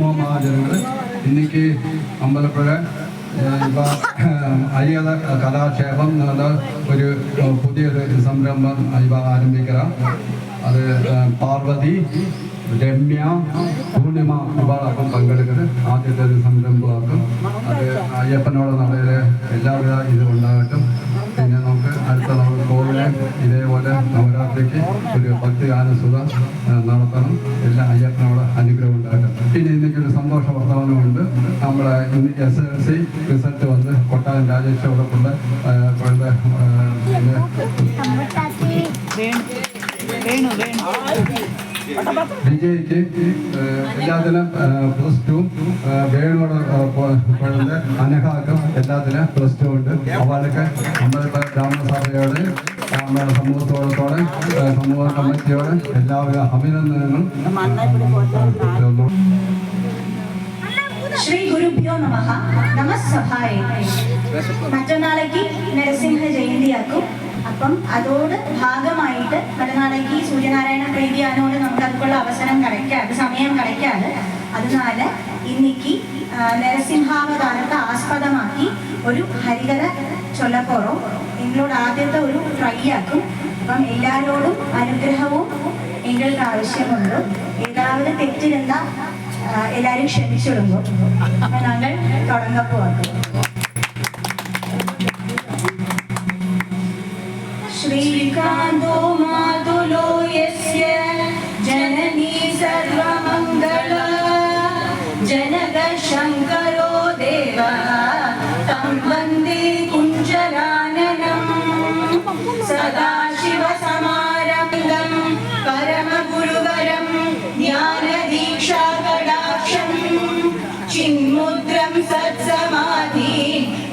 മഹാജനങ്ങൾ ഇന്നിക്ക് അമ്പലപ്പുഴ ഇപ്പോൾ അരിയത കലാക്ഷേപം എന്നുള്ള ഒരു പുതിയൊരു സംരംഭം ഇപ്പോൾ ആരംഭിക്കുക. അത് പാർവതി, രമ്യ, പൂർണിമ ഇവളാക്കും പങ്കെടുക്കുന്നത്. ആദ്യത്തെ ഒരു സംരംഭമാക്കും. അത് അയ്യപ്പനോട് നടയിലെ എല്ലാവിധ ഇതും ഉണ്ടാകട്ടും. പിന്നെ നമുക്ക് അടുത്ത നമ്മുടെ കോവിലെ ഇതേപോലെ നവരാത്രിക്ക് ഒരു ഭക്തിഗാനസുഖം നടത്തണം. എല്ലാ അയ്യപ്പനോട് അനുഗ്രഹം ഉണ്ടാകട്ടെ. പിന്നെ ഇന്നൊരു സന്തോഷ വർത്തമാനമുണ്ട്. നമ്മുടെ SSLC റിസൾട്ട് വന്ന് കൊട്ടാരം രാജേഷോടൊപ്പുള്ള വിജയിക്ക് എല്ലാത്തിലും +2, വേണോട് കുഴந்த അനഘാക്കും എല്ലാത്തിലും +2 ഉണ്ട്. അവർക്ക് നമ്മളിപ്പോൾ ഗ്രാമസഭയോട് നമ്മുടെ സമൂഹത്തോടത്തോടെ സമൂഹ കമ്മിറ്റിയോട് എല്ലാവിധ അഭിനന്ദനങ്ങളും. ശ്രീ ഗുരുഭ്യോ നമഃ. നമസ്സഭായ. മറ്റന്നാളേക്ക് നരസിംഹ ജയന്തിയാക്കും. അപ്പം അതോട് ഭാഗമായിട്ട് മറ്റന്നാളേക്ക് സൂര്യനാരായണ പ്രീതിയാനോട് നമുക്ക് അതുക്കുള്ള അവസരം കിടക്കാതെ സമയം കിടക്കാതെ അതിനാൽ ഇന്നിക്ക് നരസിംഹാവതാരത്തെ ആസ്പദമാക്കി ഒരു ഹരികഥ ചൊല്ലപ്പോറോ എങ്ങളോട് ആദ്യത്തെ ഒരു ട്രൈ ആക്കും. അപ്പം എല്ലാവരോടും അനുഗ്രഹവും എങ്ങൾക്ക് ആവശ്യമുണ്ട്. ഏതാവത് തെറ്റിരുന്ന എല്ലാവരും ക്ഷമിച്ചിടുമ്പോൾ ഞങ്ങൾ തുടങ്ങപ്പോക്കും. ശ്രീകാന്തോ മാതുലോ യസ്യ ജനനീ സർവമംഗള ജനക ശങ്കരോ ദേവഃ തം വന്ദേ കുഞ്ചരാനനം സദാശിവസമാരംഭം പരമഗുരുവരം ജ്ഞാനദീക്ഷാകടാക്ഷം ചിന്മുദ്രം സത്സമാധി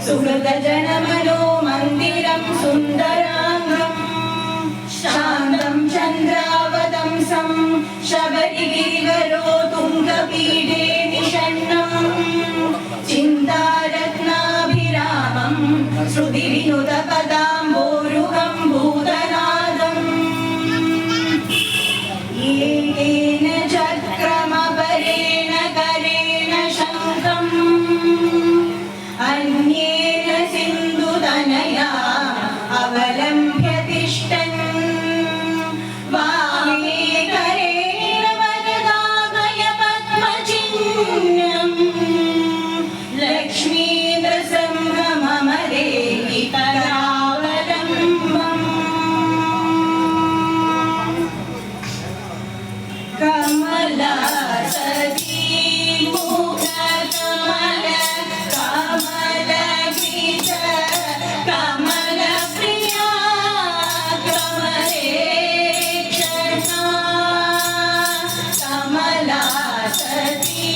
സുഹൃദജനമനോ മന്ദിരം സുന്ദരാംഗം ശാന്തം ചന്ദ്രാവതംസം ശബരിഗിരിവരോ തുംഗപീഠേ നിഷണ്ണം ചിന്താരത്നാഭിരാമം ശ്രുതിവിനുതപദാംബോരുഹം ഭൂതനാദം ഏകേന ചക്രമപരേണ കരേണ ശംഖം അന്യേന സിന്ധുതനയാ അവലംബ്യ തിഷ്ഠൻ വാമേ കരേണ വരദാഭയ പദ്മചിഹ്നം ലക്ഷ്മീ നൃസിംഹമമരേഹി കരാവലംബം കമലാസതി മുഖ കമല കമലഗീത കമലപ്രിയാ കമലേക്ഷണ കമലാസതി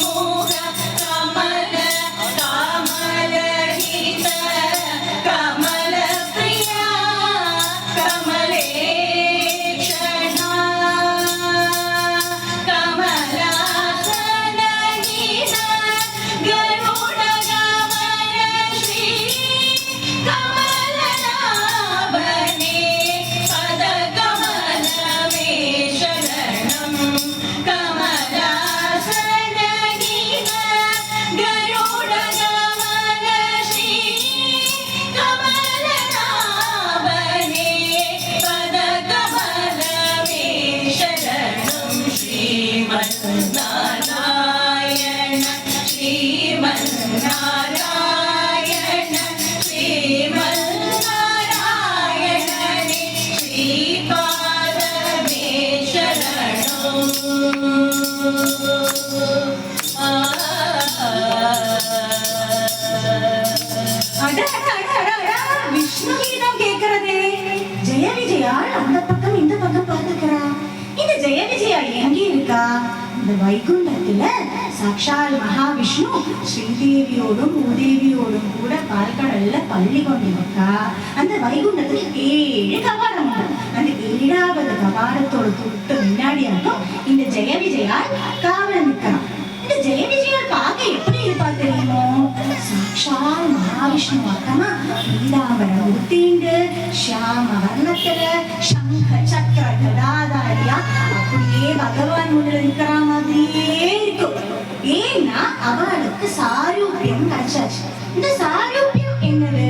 മുഖ കമല കമലഗീത കമലപ്രിയാ കമലേക്ഷണ കമലാസനഗീത ഗരുഡഗമന ശ്രീ കമലനാഭനേ പദകമലമേ ശരണം കമലാസനഗീത ഗരുഡഗമന ശ്രീ കമലനാഭനേ പദകമലമേ ശരണം ശ്രീമന്നാരായണ ശ്രീമന്നാരായണ ശ്രീമന്നാരായണനേ ശ്രീപാദമേ ശരണം விஷ்ணு கீதம் கேட்கிறதே. ஜெய விஜயா அந்த பக்கம் இந்த பக்கம் பார்த்துக்கிறா. இந்த ஜெய விஜயா எங்கே இருக்கா? இந்த வைகுண்டத்துல சாட்சால் மகாவிஷ்ணு ஸ்ரீதேவியோடும் பூதேவியோடும் கூட பால்கடல்ல பள்ளி கொண்டிருக்கா. அந்த வைகுண்டத்துல 7 கபாடம் உண்டு. அந்த 7வது கபாடத்தோட தொட்டு முன்னாடியாட்டும் இந்த ஜெய விஜயா காவல் நிற்கிறான். இந்த ஜெய விஜயா பார்க்க எப்படி இருப்பா தெரியுமோ? சாட்சால் மகாவிஷ்ணு அர்த்தமா பீதாம்பரம் உடுத்திண்டு ஷியாம வர்ணத்துல சங்க சக்கர கதாதாரியா அப்படியே பகவான் முன்னில் இருக்கிற மாதிரியே அவளுக்கு சாரூபியம் கிடைச்சாச்சு. இந்த சாரூபியம் என்னது?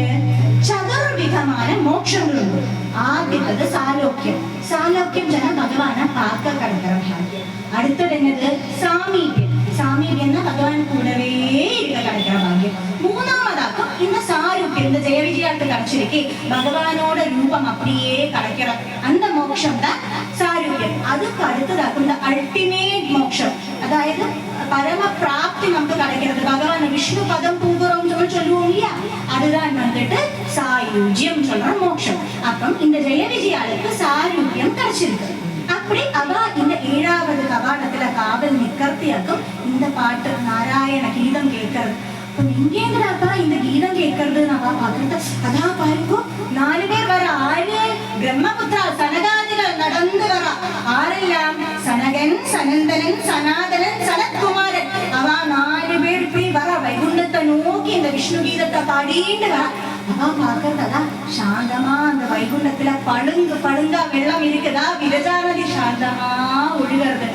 சதுர்விதமான மோட்சங்கள் உண்டு. ஆദ്യത്തது சாலோக்கியம். சாலோக்கியம் ஜன பகவானை பார்க்க கிடைக்கிற பாக்கியம். அடுத்தது என்னது? சாமீபியம். சாமீபியம்னா பகவான் கூடவே இருக்க கிடைக்கிற பாக்கியம். மூணாவதாக்கும் இந்த சாரூபியம், இந்த ஜெய விஜயாக்கு கிடைச்சிருக்கு, பகவானோட ரூபம் அப்படியே கிடைக்கிற அந்த மோட்சம் தான் சாரூபியம். அதுக்கு அடுத்ததாக்கும் இந்த அல்டிமேட் மோட்சம், அதாவது பரம பிராப்தி நமக்கு கிடைக்கிறது. பகவான் விஷ்ணு பதம் பூங்குறோம் சொல்லுவோம் இல்லையா, அதுதான் வந்துட்டு சாயுஜ்யம் சொல்ற மோட்சம். அப்ப இந்த ஜெய விஜயாளுக்கு சாரூபியம் கிடைச்சிருக்கு. அப்படி அவ இந்த 7வது கவாடத்துல காவல் நிக்கர்த்தியாக்கும் இந்த பாட்டு நாராயண கீதம் கேட்கறது. இங்கேங்கிறப்பா இந்த கீதம் கேட்கறது நான் பாக்குறது. அதான் பாருங்க, 4 பேர் வர. ஆறு பிரம்மபுத்திரா சனகாதிகள் நடந்து வர. ஆரெல்லாம்? சனகன், சனந்தனன், சனாதனன், சனத்குமாரன். அவ 4 பேர் இப்படி வர வைகுண்டத்தை நோக்கி இந்த விஷ்ணு கீதத்தை பாடிட்டு வர. அவ பாக்குறதா சாந்தமா அந்த வைகுண்டத்துல பழுங்கு பழுங்கா வெள்ளம் இருக்குதா, விரஜாநதி சாந்தமா ஒழுகிறது,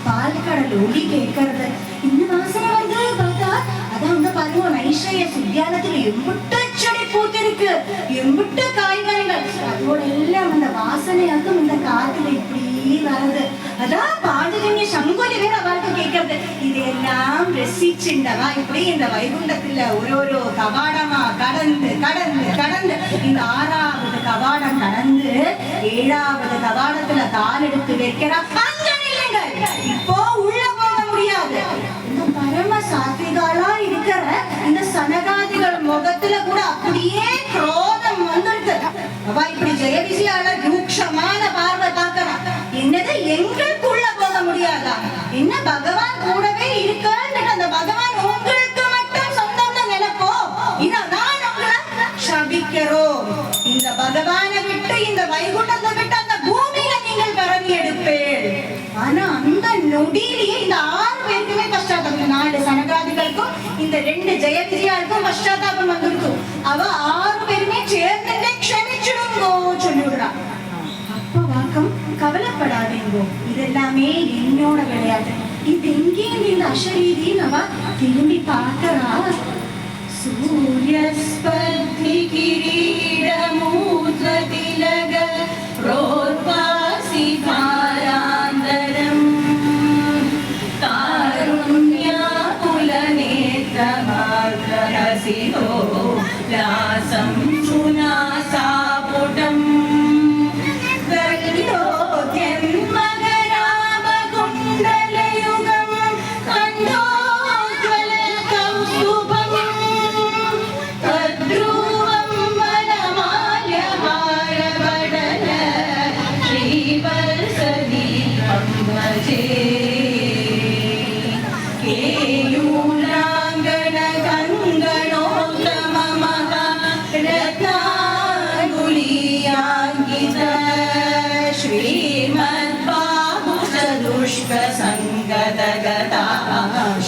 பால்கடல் ஒளி கேட்கறது. இந்த வாசனை வந்து பார்த்தா அதான் வந்து பாருங்க, நைஷய சுத்தியானத்துல எம்பிட்ட செடி பூத்திருக்கு, எம்பிட்ட காய்கறிகள், அதோட எல்லாம் அந்த வாசனையாக்கும் இந்த காத்துல இப்படி வருது. அதான் பாடுறீங்க சங்கோலி வேற அவருக்கு கேட்கறது. இதெல்லாம் ரசிச்சுண்டவா இப்படி இந்த வைகுண்டத்துல ஒரு கவாடமா கடந்து கடந்து கடந்து இந்த 6வது கவாடம் கடந்து 7வது கவாடத்துல கால் எடுத்து வைக்கிற. இப்போ உள்ள போக முடியாது. இந்த பரம சாத்விகாலா இருக்கிற இந்த சனகாதிகள் முகத்துல கூட அப்படியே குரோதம் வந்துருக்கு. அவ இப்படி ஜெய விஜயால ரூக்ஷமான பார்வை பார்க்கறா. என்னது, எங்களுக்குள்ள போக முடியாதா? என்ன பகவான் கூடவே இருக்கான்னு அந்த பகவான் உங்களுக்கு மட்டும் சொந்தம்னு நினைப்போ, இதான் உங்களை சபிக்கிறோம். இந்த பகவானை விட்டு இந்த வைகுண்டத்தை விட்டு அந்த பூமியில நீங்கள் பரவி எடுப்பேன். ஆனா அந்த நொடியிலேயே இந்த 6 பேருக்குமே பஷ்டாத்தாபம். 4 சனகாதிகளுக்கும் இந்த 2 ஜெய விஜயாருக்கும் பஷ்டாத்தாபம் வந்துருக்கு. அவ 6 பேருமே சேர்ந்து க்ஷமிச்சிடுங்கோ சொல்லிவிடுறா. அப்ப வாக்கம், கவலைப்படாதீங்கோ, இதெல்லாமே என்னோட விளையாட்டு. இது எங்கே இந்த அஷரீதின்னு அவ திரும்பி பார்க்கறா. சூரியஸ்பர்தி கிரீடமூர்த்த திலக ரோர்வாசி காராந்தரம் காருண்யா குலநேத்ரமார்கரசிதோ லாசம் சுனாசாபுடம் संगदगता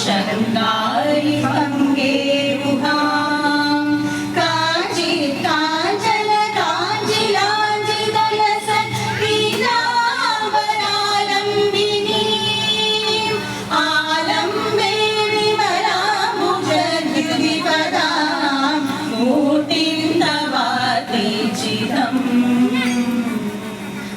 शरंगारी भंगे मुहां कांची कांचन कांचिलांचि दलसत पीतांबरालंबिनी आलंबे विमलाम्बुजद्युतिपदां मूर्तिं तवाति चिदम्.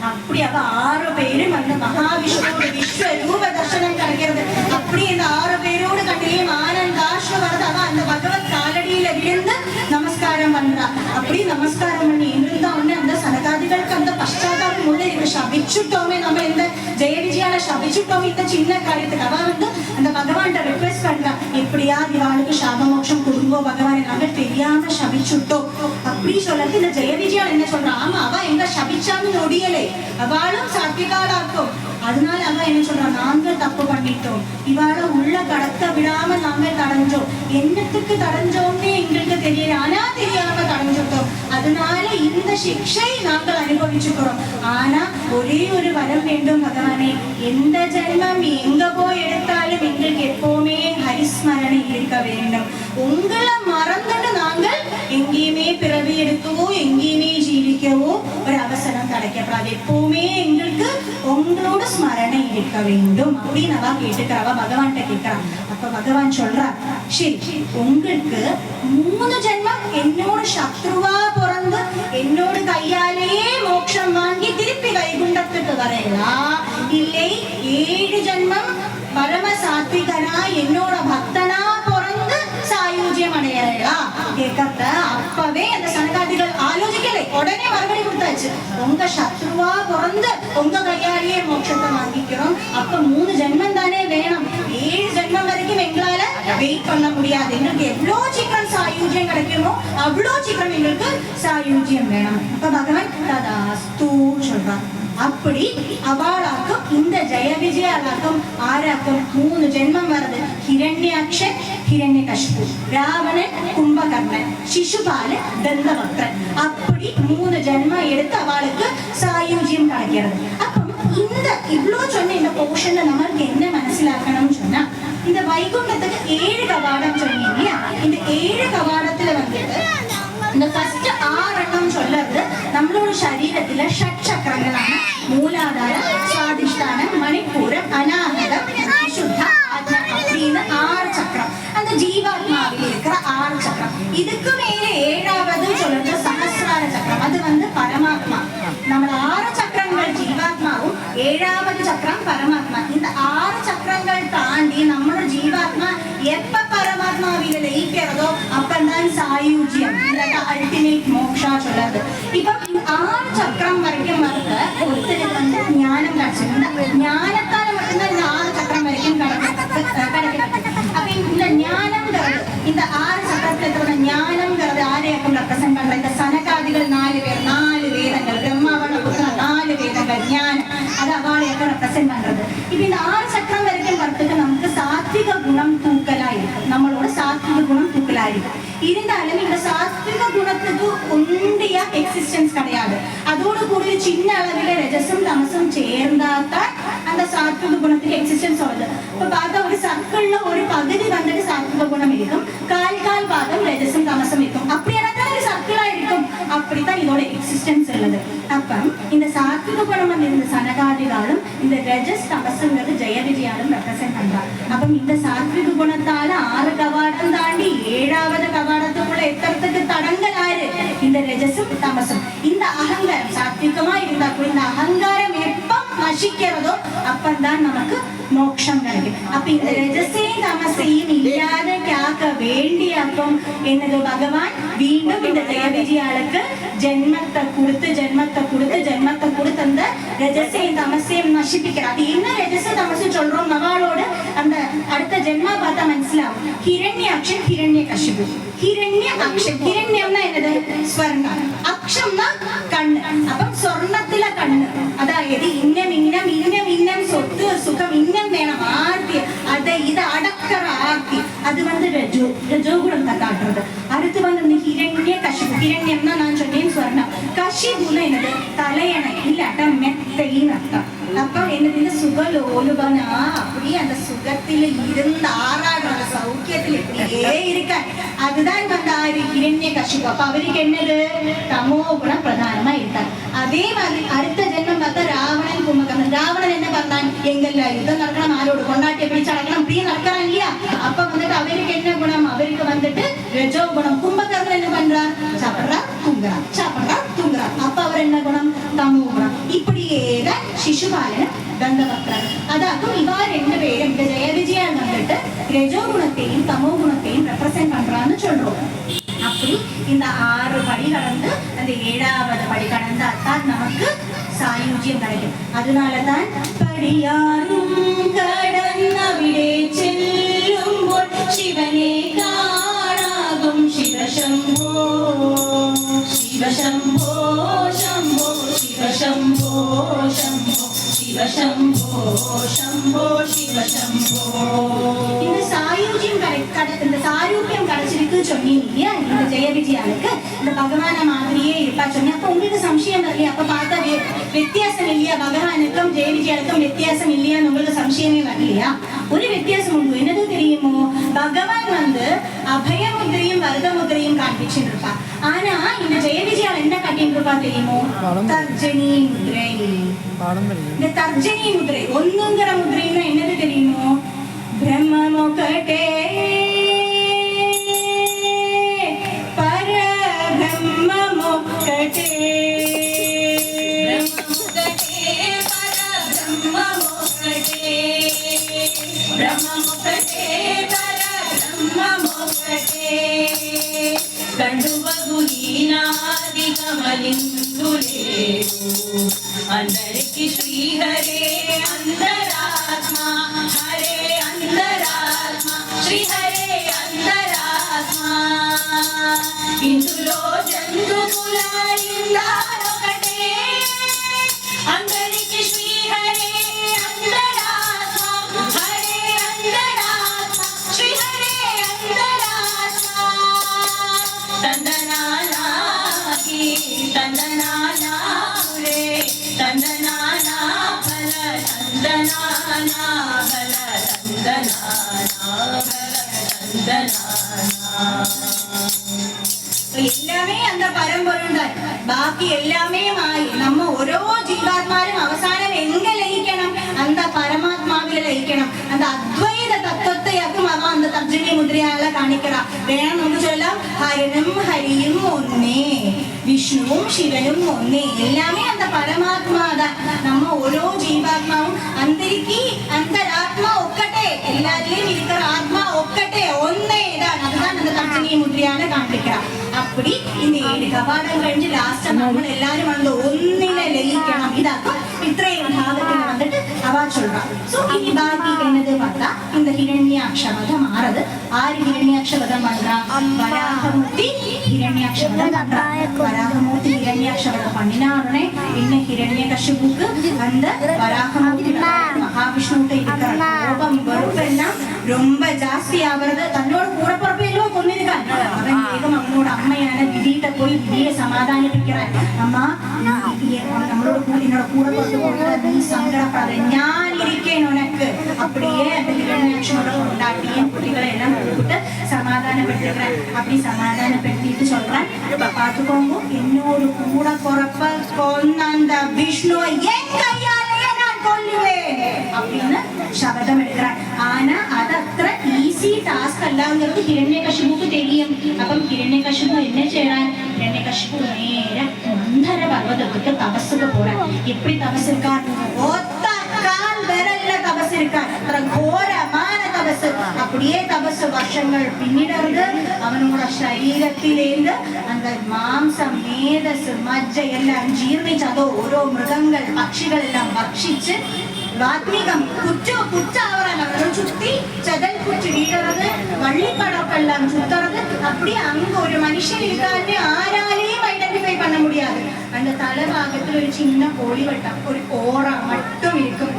அப்படி அவ 6 பேரும் அந்த மகாவிஷ்ணுவோட விஸ்வரூப தர்சனம் கிடைக்கிறது. அப்படி இந்த 6 பேரோடு கண்டையே ஆனந்தாஷ்ட வரது. அவ அந்த பகவத் காலடியில விழுந்து நமஸ்காரம் பண்றா. அப்படி நமஸ்காரம் பண்ணி இருந்தா உடனே அந்த சனகாதிகளுக்கு அந்த பஷ்டாதாபம் உள்ள இவங்க சபிச்சுட்டோமே, நம்ம இந்த ஜெய விஜயால சபிச்சுட்டோமே இந்த சின்ன காரியத்துக்கு. அவ வந்து அந்த பகவான்கிட்ட ரிக்வெஸ்ட் பண்றா, எப்படியாவது இவாளுக்கு சாபமோட்சம் கொடுங்கோ பகவானை, நாங்கள் தெரியாம சபிச்சுட்டோம் அப்படி சொல்லது. இந்த ஜெய விஜயால் என்ன சொல்றா, ஆமா அவ எங்க சபிச்சான்னு நொடியலை, அவளும் சாத்விகாலாக்கும். அதனால அவ என்ன சொல்றா, நாங்கள் தப்பு பண்ணிட்டோம், இவாள உள்ள கடத்த விடாம நாங்கள் தடைஞ்சோம். என்னத்துக்கு தடைஞ்சோம்னு எங்களுக்கு தெரியல, ஆனா தெரியாம தடைஞ்சிட்டோம். அதனால இந்த சிக்ஷை நாங்கள் அனுபவிச்சுக்கிறோம். ஆனா ஒரே ஒரு வரம் வேண்டும் பகவானே, எந்த ஜென்மம் எங்க போய் எடுத்தாலும் எங்களுக்கு எப்பவுமே ஹரிஸ்மரணை இருக்க வேண்டும். உங்களை மறந்துட்டு நாங்கள் எங்கேயுமே பிறவி எடுக்கவோ எங்கேயுமே ஜீவிக்கவோ ஒரு அவசரம் கிடைக்கப்படாது. எப்பவுமே எங்களுக்கு உங்களோட ஸ்மரணை இருக்க வேண்டும் அப்படின்னு அவ கேட்டுக்கிறவ பகவான்கிட்ட கேட்கிறா. அப்ப பகவான் சொல்றார், சரி உங்களுக்கு 3 ஜென்மம் என்னோட சத்ருவா பிறந்து என்னோட கையாலேயே மோட்சம் வாங்கி திருப்பி வைகுண்டத்துக்கு வரையலாம், இல்லை 7 ஜென்மம் பரம சாத்விகனா என்னோட பக்தனா பிறந்து சாயுஜ்யம் அடையலாம் கேட்கறத அப்பவே அந்த சனகாதிகள் ஆலோசிக்கலை, உடனே மறுபடி கொடுத்தாச்சு. உங்க சத்ருவா பிறந்து உங்க கையாலேயே மோட்சத்தை வாங்கிக்கிறோம், அப்ப 3 ஜென்மம் தானே வேணும், 7 ஜென்மம் வரைக்கும் எங்களால வெயிட் பண்ண முடியாது, எங்களுக்கு எவ்வளவு சீக்கிரம் சாயுஜ்யம் கிடைக்குமோ அவ்வளவு சீக்கிரம் எங்களுக்கு சாயுஜ்யம் வேணும். அப்ப பகவான் ததாஸ்து சொல்றான். அப்படி அவளாக்கும் இந்த ஜெய விஜயாக்கும் ஆராக்கும் 3 ஜென்மம் வருது. ஹிரண்யாக்ஷன், ஹிரண்யகசிபு, ராவணன், கும்பகர்ணன், சிசுபாலன், தந்தவக்ரன், அப்படி 3 ஜென்மம் எடுத்து அவளுக்கு சாயுஜ்யம் கிடைக்கிறது. அப்ப இந்த இவ்வளவு சொன்ன இந்த போர்ஷன்ல நம்மளுக்கு என்ன மனசிலாக்கணும்னு சொன்னா, இந்த வைகுண்டத்துக்கு 7 கவாடம் சொன்னீங்க இல்லையா, இந்த 7 கவாடத்துல வந்துட்டு இந்த ஃபர்ஸ்ட் 6 எண்ணம் சொல்றது நம்மளோட சரீரத்துல ஷட் சக்கரங்களான மூலாதாரம், சுவாதிஷ்டானம், மணிப்பூரம், அநாகதம், விசுத்த, அப்படின்னு 6 சக்கரம், அந்த ஜீவாத்மாவில் இருக்கிற 6 சக்கரம். இதுக்கு மேலே 7வது சொல்றது சஹஸ்ரார சக்கரம், அது வந்து பரமாத்மா. நம்ம 6 சக்கரங்கள் ஜீவாத்மாவும் 7வது சக்கரம் பரமாத்மா. இந்த 6 சக்கரங்கள் தாண்டி நம்மளோட ஜீவாத்மா எப்ப பரமாத்மாவில லயிக்கிறதோ அப்பதான் சாயுஜ்யம், அல்டிமேட் மோக்ஷா சொல்றது. இப்ப 6 சக்கரம் வரைக்கும் வரத ஒருத்தருக்கு வந்து ஞானம் கிடைச்சிருக்கு. ஞானத்தால மட்டும்தான் இந்த 6 சக்கரம் வரைக்கும் கிடைக்கிறது. அப்ப இந்த ஞானம்ங்கிறது, இந்த 6 சக்கரத்துல இருக்கிற ஞானம்ங்கிறது ஆலயக்கம் ரெப்ரசென்ட் பண்ற இந்த சனகாதிகள் 4 பேர், 4 வேதங்கள், பிரம்மாவோட 4 வேதங்கள், ஞானம், அது அவாலயக்கம் ரெப்ரசென்ட் பண்றது. இப்ப இந்த 6 சக்கரம் வரைக்கும் வரத்துக்கு நமக்கு சாத்விக குணம் தூக்கலா இருக்கு, நம்மளோட சாத்விக குணம் தூக்கலா இருக்கு. இருந்தாலும் இந்த சாத்விக குணத்துக்கு ஒன்றியா எக்ஸிஸ்டன்ஸ் கிடையாது. அதோடு கூட சின்ன அளவில் ரஜசும் தமசும் சேர்ந்தாதான் அந்த சாத்விக குணத்துக்கு எக்ஸிஸ்டன்ஸ் வருது. இப்ப பார்த்தா ஒரு சர்க்கிள்ல ஒரு பகுதி வந்துட்டு சாத்விக குணம் இருக்கும், கால் பாகம் ரஜசும் தமசும் இருக்கும், அப்படியான ஒரு சர்க்கிளா இருக்கும். அப்படித்தான் இதோட எக்ஸிஸ்டன்ஸ் உள்ளது. அப்ப இந்த சாத்விக குணம் வந்து இந்த சனகாதிகாலும் இந்த ரஜஸ் தமசுங்கிறது ஜெய விஜயாலும் ரெப்ரசென்ட் பண்றாங்க. அப்ப இந்த சாத்விக குணத்தால 6 கவாடம் தாண்டி 7வது கவாடத்துக்குள்ள எத்தறதுக்கு தடங்கள் ஆறு இந்த ரஜசும் தமசும். இந்த அகங்காரம் சாத்விகமா இருந்தா கூட இந்த அகங்காரம் எப்ப நசிக்கிறதோ அப்பந்தான் நமக்கு மோட்சம் கிடைக்கும். அப்ப இந்த ரஜசையும் தமசையும் இல்லாத காக்க வேண்டிய அப்பம் என்னது பகவான் மீண்டும் இந்த ஜெய விஜயாளுக்கு ஜென்மத்தை கொடுத்து அந்த ரஜசையும் தமசையும் நசிப்பிக்கிறார். அது என்ன ரஜச தமசு சொல்றோம் நம்மளோட அந்த அடுத்த ஜென்மா பார்த்தா மனசிலாகும். ஹிரண்யாக்ஷன், ஹிரண்யகசிபு. ஹிரண்யாக்ஷன், ஹிரண்யம்னா என்னது? ஸ்வர்ணம், அக்ஷம்னா கண்ணு. அப்ப சொர்ணத்துல கண்ணு, அதாவது இன்னம் சொத்து சுகம் இன்னம் வேணும் ஆர்த்தி, அதை இதை அடக்கிற ஆர்த்தி, அது வந்து ரஜோகுணத்தை காட்டுறது. அடுத்து வந்து இந்த ஹிரண்ய கசிபு, ஹிரண்யம்னா நான் சொன்னேன் ஸ்வர்ணம், கசிபுன்னு என்னது? தலையணை இல்லாட்ட மெத்தைன்னு அர்த்தம். அப்ப என்னது? இந்த சுகலோலுபனா, அப்படியே அந்த சுகத்தில இருந்து ஆறாடுற அந்த சௌக்கியத்துல இப்படியே இருக்க, அதுதான் வந்தாரு ஹிரண்ய கசிபு. அப்ப அவருக்கு என்னது? தமோ குணம் பிரதானமா இருக்கார். அதே மாதிரி அடுத்த ஜென்மம் பார்த்தா ராவணன், கும்பகர்ணன். ராவணன் என்ன பண்ணான்? எங்கல்ல யுத்தம் நடக்கணும், ஆரோடு கொண்டாட்டிய பிடிச்சு அடக்கணும், அப்படியே நடக்கிறான் இல்லையா? அப்ப வந்துட்டு அவருக்கு என்ன குணம்? அவருக்கு வந்துட்டு ரஜோ குணம். கும்பகர்ணன் என்ன பண்றார்? சாப்பிடுறா தூங்குறா. அப்ப அவர் என்ன குணம்? தமோ குணம். இப்படியேதான் சிசுபாலன், தந்தவக்ரன். அதாக்கும் இவா 2 பேரும் இந்த ஜெய விஜயா வந்துட்டு ரஜோ குணத்தையும் தமோ குணத்தையும் ரெப்ரசென்ட் பண்றான்னு சொல்றோம். அப்படி இந்த 6 படி கடந்து அந்த 7வது படி கடந்து அத்தான் நமக்கு சாயுஜ்யம் கிடைக்கும். அதனாலதான் படியாரும் கடந்தவிடே செல்லும் சிவனே காணாகும் சிவசம்போ சிவசம்போ சம்போ சிவசம்போ சம்போ சிவசம்போ சம்போ சிவசம்போ. இந்த சாயுஜ்யம் இந்த சாரூபியம் கிடைச்சிருக்கு சொன்னீங்க இல்லையா இந்த ஜெய விஜயாளுக்கு? இந்த பகவான மாதிரியே இருப்பா சொன்னேன். அப்ப உங்களுக்கு சம்சயம் வரலையா? அப்ப பார்த்தா வித்தியாசம் இல்லையா? பகவானுக்கும் ஜெய விஜயாளுக்கும் வித்தியாசம் இல்லையான்னு உங்களுக்கு சம்சயமே வரலையா? ஒரு வித்தியாசம் உண்டு. என்னது தெரியுமோ? பகவான் வந்து அபய முத்திரையும் வரத முத்திரையும் காண்பிச்சுட்டு இருப்பா. ஆனா இந்த ஜெய விஜயால் என்ன காட்டிட்டு கொடுப்பா தெரியுமோ? தர்ஜனி முதிரை. இந்த தர்ஜனி முதிரை ஒண்ணுங்கிற முதிரைன்னா என்னது தெரியுமோ? பிரம்மமொக்கட்டே பரபிரம்மமொக்கட்டே ब्रह्ममुखटे परब्रह्ममुखटे गंडुबगुलीनादि कमलिंदुलेरु अंदरिकी श्री हरे अंतरात्मा हरे अंतरात्मा श्री हरे अंतरात्मा इंदुलो जंतुकुलारिंदालొకటే अंदरिकी श्री हरे अंतरात्मा हरे अंतरात्मा श्री हरे अंतरात्मा तंदनाना की तंदनाना रे तंदनाना भल तंदनाना भल तंदनाना भल तंदनाना எல்லாமே அந்த பரம்பொருள் தான். பாக்கி எல்லாமே மாயை. நம்ம ഓരോ ജീവാത്മാരും അവസാനം എങ്ക ലയിക്കണം? அந்த பரமாத்மாவில ലയിക്കണം. அந்த அத்வைத தத்துவத்தையாக்கும் அவன் அந்த தர்ஜனி முதிரையால காணிக்கிறான். வேணும் നമുക്ക് ചൊല്ലാം ഹരനും ഹരിയും ഒന്നേ விஷ்ணுவும் சிவனும் ஒன்னே. எல்லாமே அந்த பரமாத்மா தான். நம்ம ഓരോ ஜீவாத்மாவும் அந்தரிக்கி அந்தராத்மா ஒக்கட்டே எல்லாரிலும் இருக்கிற ஆத்மா ஒக்கட்டே ஒன்னே தான். அதுதான் அந்த தர்ஜனி முதிரையால காண்பிக்கிறான். அப்படி இந்த 7 கபாடம் கழிஞ்சு லாஸ்டா நம்ம எல்லாரும் அந்த ஒன்னில லயிக்கணும். இதாக்கும் இത്രയും ഭാഗത്തിൽ வந்துட்டு அவா சொல்றான். சோ இனி பாக்கி என்னது பார்த்தா இந்த ஹிரண்யாக்ஷ வதம் ஆறது. ஆறு ஹிரண்யாக்ஷ வதம் பண்றா? வராகமூர்த்தி ஹிரண்யாக்ஷ வதம் பண்றா. வராகமூர்த்தி ஹிரண்யாக்ஷ வதம் பண்ணினா உடனே இன்னும் ஹிரண்யகசிபுக்கு அந்த வராகமூர்த்தி மகாவிஷ்ணுட்ட இருக்கிற கோபம் வெறுப்பு எல்லாம் ரொம்ப ஜாஸ்தி ஆகிறது. தன்னோட கூட பிறப்பையிலோ கொண்டிருக்கான். அவன் வேகம் அவனோட அம்மையான விதியிட்ட போய் விதியை சமாதானிப்பிக்கிறான். அம்மா நம்மளோட என்னோட கூட பிறந்து நீ சங்கடப்படாத, ஞான் இருக்கேன் உனக்கு. அப்படியே அந்த ஹிரண்யாக்ஷனோட கொண்டாட்டியும் குட்டிகளை எல்லாம் கூப்பிட்டு சமாதானப்படுத்துகிறேன். அப்படி சமாதானப்படுத்திட்டு சொல்றேன், பாத்துக்கோங்க என்னோட கூட பிறப்ப கொன்ன அந்த விஷ்ணுவை என் கையாலேயே நான் கொல்லுவேன் அப்படின்னு சபதம் எடுக்கிறான். ஆனா அது அത്ര ஈஸி டாஸ்க் அல்லாங்கிறது ஹிரண்யகசிபுக்கு தெரியும். അപ്പം ஹிரண்யகசிபு என்ன செய்யறான்? ஹிரண்யகசிபு நேர மந்தர பர்வதத்துக்கு தபசுக்கு போறான். எப்படி தபசு இருக்கான்? ஒத்த கால் விரல்ல தபசு இருக்கான். கோரமான தபசு. அப்படியே தபசு வருஷங்கள் பின்னிடர்ந்து அவனோட ശരീരത്തിலேந்து அந்த மாம்சம் மேதஸ் மஜ்ஜை எல்லாம் ஜீர்ணிச்சு அதோ ஓரோ மிருகங்கள் பட்சிகள் எல்லாம் பட்சிச்சு வாத்மீகம் குற்று குற்றாவரான் அவர்கள் சுத்தி செதல் குச்சி வீடுறது வள்ளிப்படப்பெல்லாம் சுத்துறது. அப்படி அங்க ஒரு மனுஷன் இருக்காருன்னு ஆராலையும் ஐடென்டிஃபை பண்ண முடியாது. அந்த தலைபாகத்துல ஒரு சின்ன கோழி வட்டம் ஒரு கோரா மட்டும் இருக்கும்.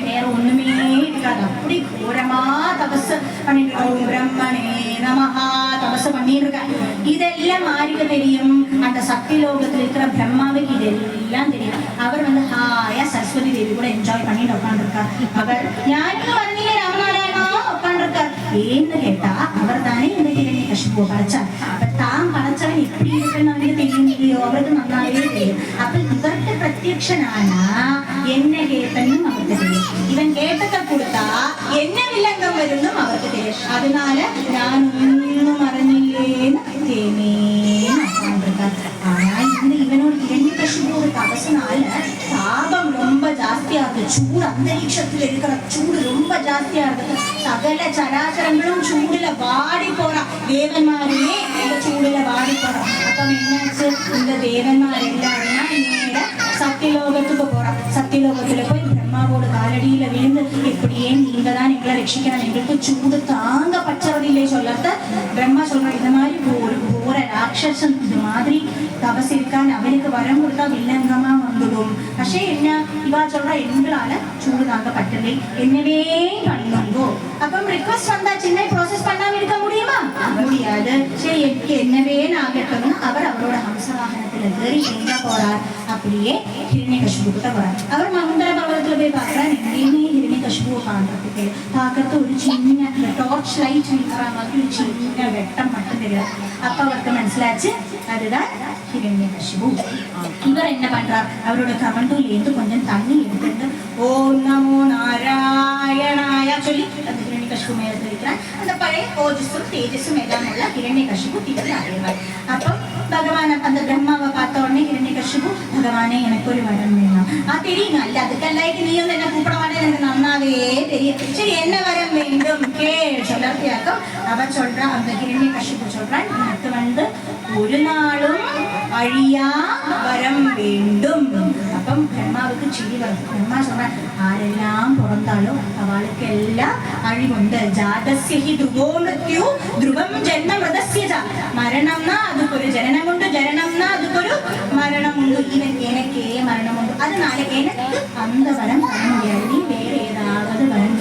வேற ஒண்ணுமே இருக்காது. அப்படி கோரமா தபசு பண்ணிட்டு பிரம்மனே நமஹா தபசு பண்ணிட்டு இருக்காங்க. இதெல்லாம் மாறிக்க தெரியும். அந்த சக்தி லோகத்துல இருக்கிற பிரம்மாவுக்கு இதெல்லாம் தெரியும். அவர் வந்து ஹாயா சரஸ்வதி தேவி கூட என்ஜாய் பண்ணிட்டு உட்காந்துருக்கார். அவர் ஞானிக்கு வந்தீங்க ராமநாராயணா உட்காந்துருக்கார். ஏன்னு கேட்டா அவர் தானே இந்த ஹிரண்யகசிபுவை படைச்சார். அப்ப தான் படைச்சவன் எப்படி இருக்குன்னு அவருக்கு தெரியும். அவருக்கு நல்லாவே தெரியும். அப்ப இவர்கிட்ட பிரத்யக்ஷனானா என்ன கேட்டன்னு அவருக்கு தெரியும். இவன் கேட்டதை கொடுத்தா என்ன வில்லங்கம் வரும்னு அவருக்கு தெரியும். அதனால நான் ஒன்னும் அறிஞ்சில்லேன்னு தேமேன்னு உட்காந்துருக்கார். ஆனா இந்த இவனோட ஹிரண்யகசிபுவோட தபசுனால தாபம் ரொம்ப ஜாஸ்தியா இருக்கு. சூடு அந்தரிக்ஷத்துல இருக்கிற சூடு ரொம்ப ஜாஸ்தியா இருக்கு. சகல சராச்சரங்களும் சூடுல வாடி போறான். தேவன்மாருமே இந்த சூடுல வாடி போறான். அப்ப என்னாச்சு? இந்த தேவன்மார் எல்லாருன்னா நேர சத்தியலோகத்துக்கு போறான். சத்தியலோகத்துல போய் பிரம்மாவோட காலடியில விழுந்து எப்படியே நீங்க தான் எங்களை ரட்சிக்கணும், எங்களுக்கு சூடு தாங்க பச்சவதில்லை சொல்லத்த பிரம்மா சொல்றான். இந்த மாதிரி ஒரு ராட்சசன் இது மாதிரி தபஸ் இருக்கான்னு அவனுக்கு வரம் கொடுத்தா வில்லங்கமா வந்துடும். പക്ഷേ என்ன இவா சொல்றா எங்களால சூடு தாங்க பட்டலை என்னவே பண்ணுங்கோ. അപ്പം ரிக்வெஸ்ட் வந்தா சின்ன ப்ராசஸ் பண்ணாம இருக்க முடியுமா? முடியாது. சரி எனக்கு என்னவே ஆகட்டும்னு அவர் அவரோட ஹம்சவாகனத்துல ஏறி எங்க போறார்? அப்படியே ஹிரண்யகசிபு கிட்ட போறார். அவர் மந்தர பர்வதத்துல போய் பாக்குறாரு. எங்கேயுமே ஹிரண்யகசிபுவை காண்றதுக்கு பார்க்கறது ஒரு சின்ன டார்ச் லைட் நிற்கிற மாதிரி ஒரு சின்ன வெட்டம் மட்டும் தெரியாது. அப்ப அவருக்கு മനസ്സിലാச்சு அதுதான் ஹிரண்யகசிபு. இவர் என்ன பண்றார், அவரோட கமண்டூல இருந்து கொஞ்சம் தண்ணி எடுத்துட்டு ஓம் நமோ நாராயணாயா சொல்லி அந்த ஹிரண்யகசிபு மேல தெளிக்கிறார். அந்த பழைய ஓஜஸும் தேஜஸும் எல்லாம் உள்ள ஹிரண்யகசிபு தீர்ந்து அடைவார். அப்போ பகவான் அந்த பிரம்மாவை பார்த்த உடனே ஹிரண்யகசிபு, பகவானே எனக்கு ஒரு வரம் வேணும். தெரியும் அல்ல, அதுக்கெல்லாம் நீ வந்து என்ன கூப்பிட மாட்டேன், எனக்கு நன்னாவே தெரியும். சரி என்ன வரம் வேண்டும் கேள் சொல்லத்தியாக்கும். அவன் சொல்றான், அந்த ஹிரண்யகசிபு சொல்றான், எனக்கு வந்து ஒரு நாளும் அழியா வரம் வேண்டும். அப்பம் பிரம்மாவுக்கு சிரி வரும். பிரம்மா சொல்றான், ஆரெல்லாம் பிறந்தாலும் அவளுக்கு எல்லாம் அழிவுண்டு. ஜாதஸ்யஹி துருவோ மிருத்யு துருவம் ஜென்ம மிருதஸ்ய ஜா. மரணம்னா அதுக்கு ஒரு ஜனனம் உண்டு, ஜனனம்னா அதுக்கு ஒரு மரணம் உண்டு. இவன் எனக்கே மரணம் உண்டு, அதனால எனக்கு அந்த வரம் தர முடியாது, நீ வேற ஏதாவது வரம்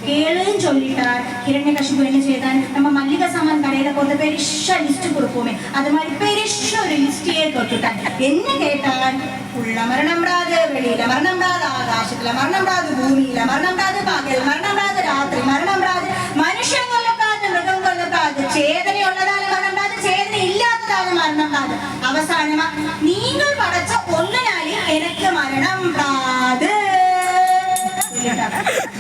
கேளுன்னு சொல்லிட்டார். ஹிரண்யகசிபு என்ன செய்தான், நம்ம மல்லிகை சாமான் கடையில போட்டு பெருசா லிஸ்ட் கொடுப்போமே, அது மாதிரி பெருசா ஒரு லிஸ்டையே தொட்டுட்டான். என்ன கேட்டான், உள்ள மரணம் ராது, வெளியில மரணம் ராது, ஆகாசத்துல மரணம் ராது, பூமியில மரணம் ராது, பகல் மரணம் ராது, ராத்திரி மரணம் ராது, மனுஷன் கொல்லப்படாது, மிருகம் கொல்லப்படாது, சேதனை உள்ளதால மரணம் ராது, சேதனை இல்லாததால மரணம் ராது, அவசானமா நீங்கள் படைச்ச ஒன்னாலே எனக்கு மரணம் ராது.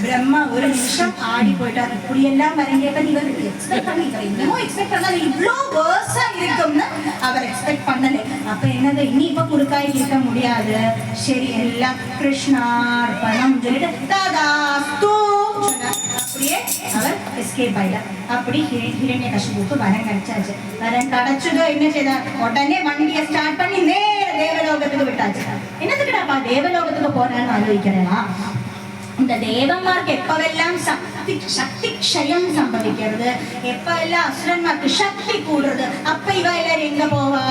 பிரம்மா ஒரு நிமிஷம் ஆடி போயிட்டார். இப்படி எல்லாம் வரங்கேப்ப இவர் எக்ஸ்பெக்ட் பண்ணி, இவர் என்னமோ எக்ஸ்பெக்ட் பண்ணாரு, இவ்வளோ வேர்ஸா இருக்கும்னு அவர் எக்ஸ்பெக்ட் பண்ணல. அப்ப என்னது, இனி இப்ப குறுக்காய் இருக்க முடியாது. சரி எல்லாம் கிருஷ்ணார்பணம் சொல்லிட்டு தாதாஸ்து சொன்னார். அப்படியே அவர் எஸ்கேப் ஆயிட்டார். அப்படி ஹிரண்யகசிபுக்கு வரம் கிடைச்சாச்சு. வரம் கிடைச்சதோ என்ன செய்தார், உடனே வண்டியை ஸ்டார்ட் பண்ணி நேர தேவலோகத்துக்கு விட்டாச்சு. என்னத்துக்குடாப்பா தேவலோகத்துக்கு போனான்னு ஆலோசிக்கிறேனா, இந்த தேவന്മാർക്ക് எப்பவெல்லாம் சக்தி க்ஷயம் சம்பவிக்கிறது, எப்பவெல்லாம் அசுரன்மார்க்கு சக்தி கூடுறது, அப்ப இவ எல்லாரும் எங்க போவா,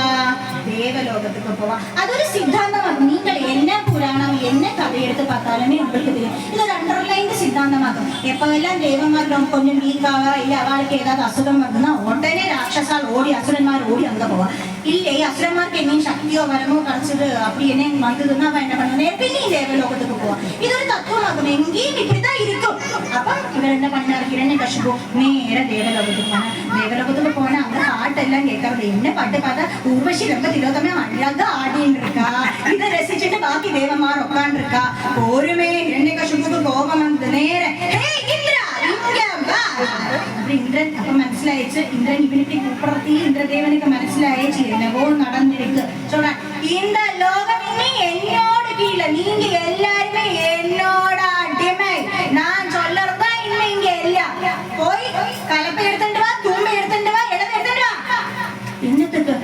தேவலோகத்துக்கு போவா. அது ஒரு சித்தாந்தமாகும். நீங்கள் என்ன புராணம் என்ன கதை எடுத்து பார்த்தாலுமே உங்களுக்கு தெரியும், இது ஒரு அண்டர்லைன் சித்தாந்தமாகும். எப்பவெல்லாம் தேவന്മാர் கொஞ்சம் வீக்காவா இல்ல அவளுக்கு ஏதாவது அசுரம் வருதுன்னா உடனே ராட்சசால் ஓடி அசுரன்மார் ஓடி அங்க போவா. இல்லை அசுரன்மார்க்கு என்னையும் சக்தியோ வரமோ கிடைச்சது அப்படி என்ன வந்ததுன்னா அவன் என்ன பண்ணுவா, எப்பயும் தேவலோகத்துக்கு போவா. இது ஒரு தத்துவமாகும், எங்கேயும் இப்படிதான் இருக்கும். அப்ப இவர் என்ன பண்ணார், ஹிரண்யகசிபு நேர தேவலோகத்துக்கு போன. தேவலோகத்துக்கு போன அங்க பாட்டெல்லாம் கேட்கறது, என்ன பாட்டு பார்த்தா ஊர்வசி ரொம்ப திலோகமே அழகா ஆடின்னு இருக்கா, இதை ரசிச்சுட்டு பாக்கி தேவமார் உட்காந்து இருக்கா. ஒருமே ஹிரண்யகசிபுக்கு கோபம் வந்து நேர இந்திரன் அப்ப മനസ്സിലായിச்சு. இந்திரன் இப்படி கூப்பிடறதே இந்திரதேவனுக்கு മനസ്സിലായിச்சு, என்னவோ நடந்திருக்கு. சொல்றேன், இந்த லோகம் இனி என்னோட கீழே, நீங்க எல்லாருமே என்னோட அடிமை, நான் சொல்லறதா இனிமே இங்க எல்லாம். போய் கலப்பை எடுத்துட்டு வா, தும்பை எடுத்துட்டு வா, இடத்தை எடுத்துட்டு வா. என்னத்துக்கு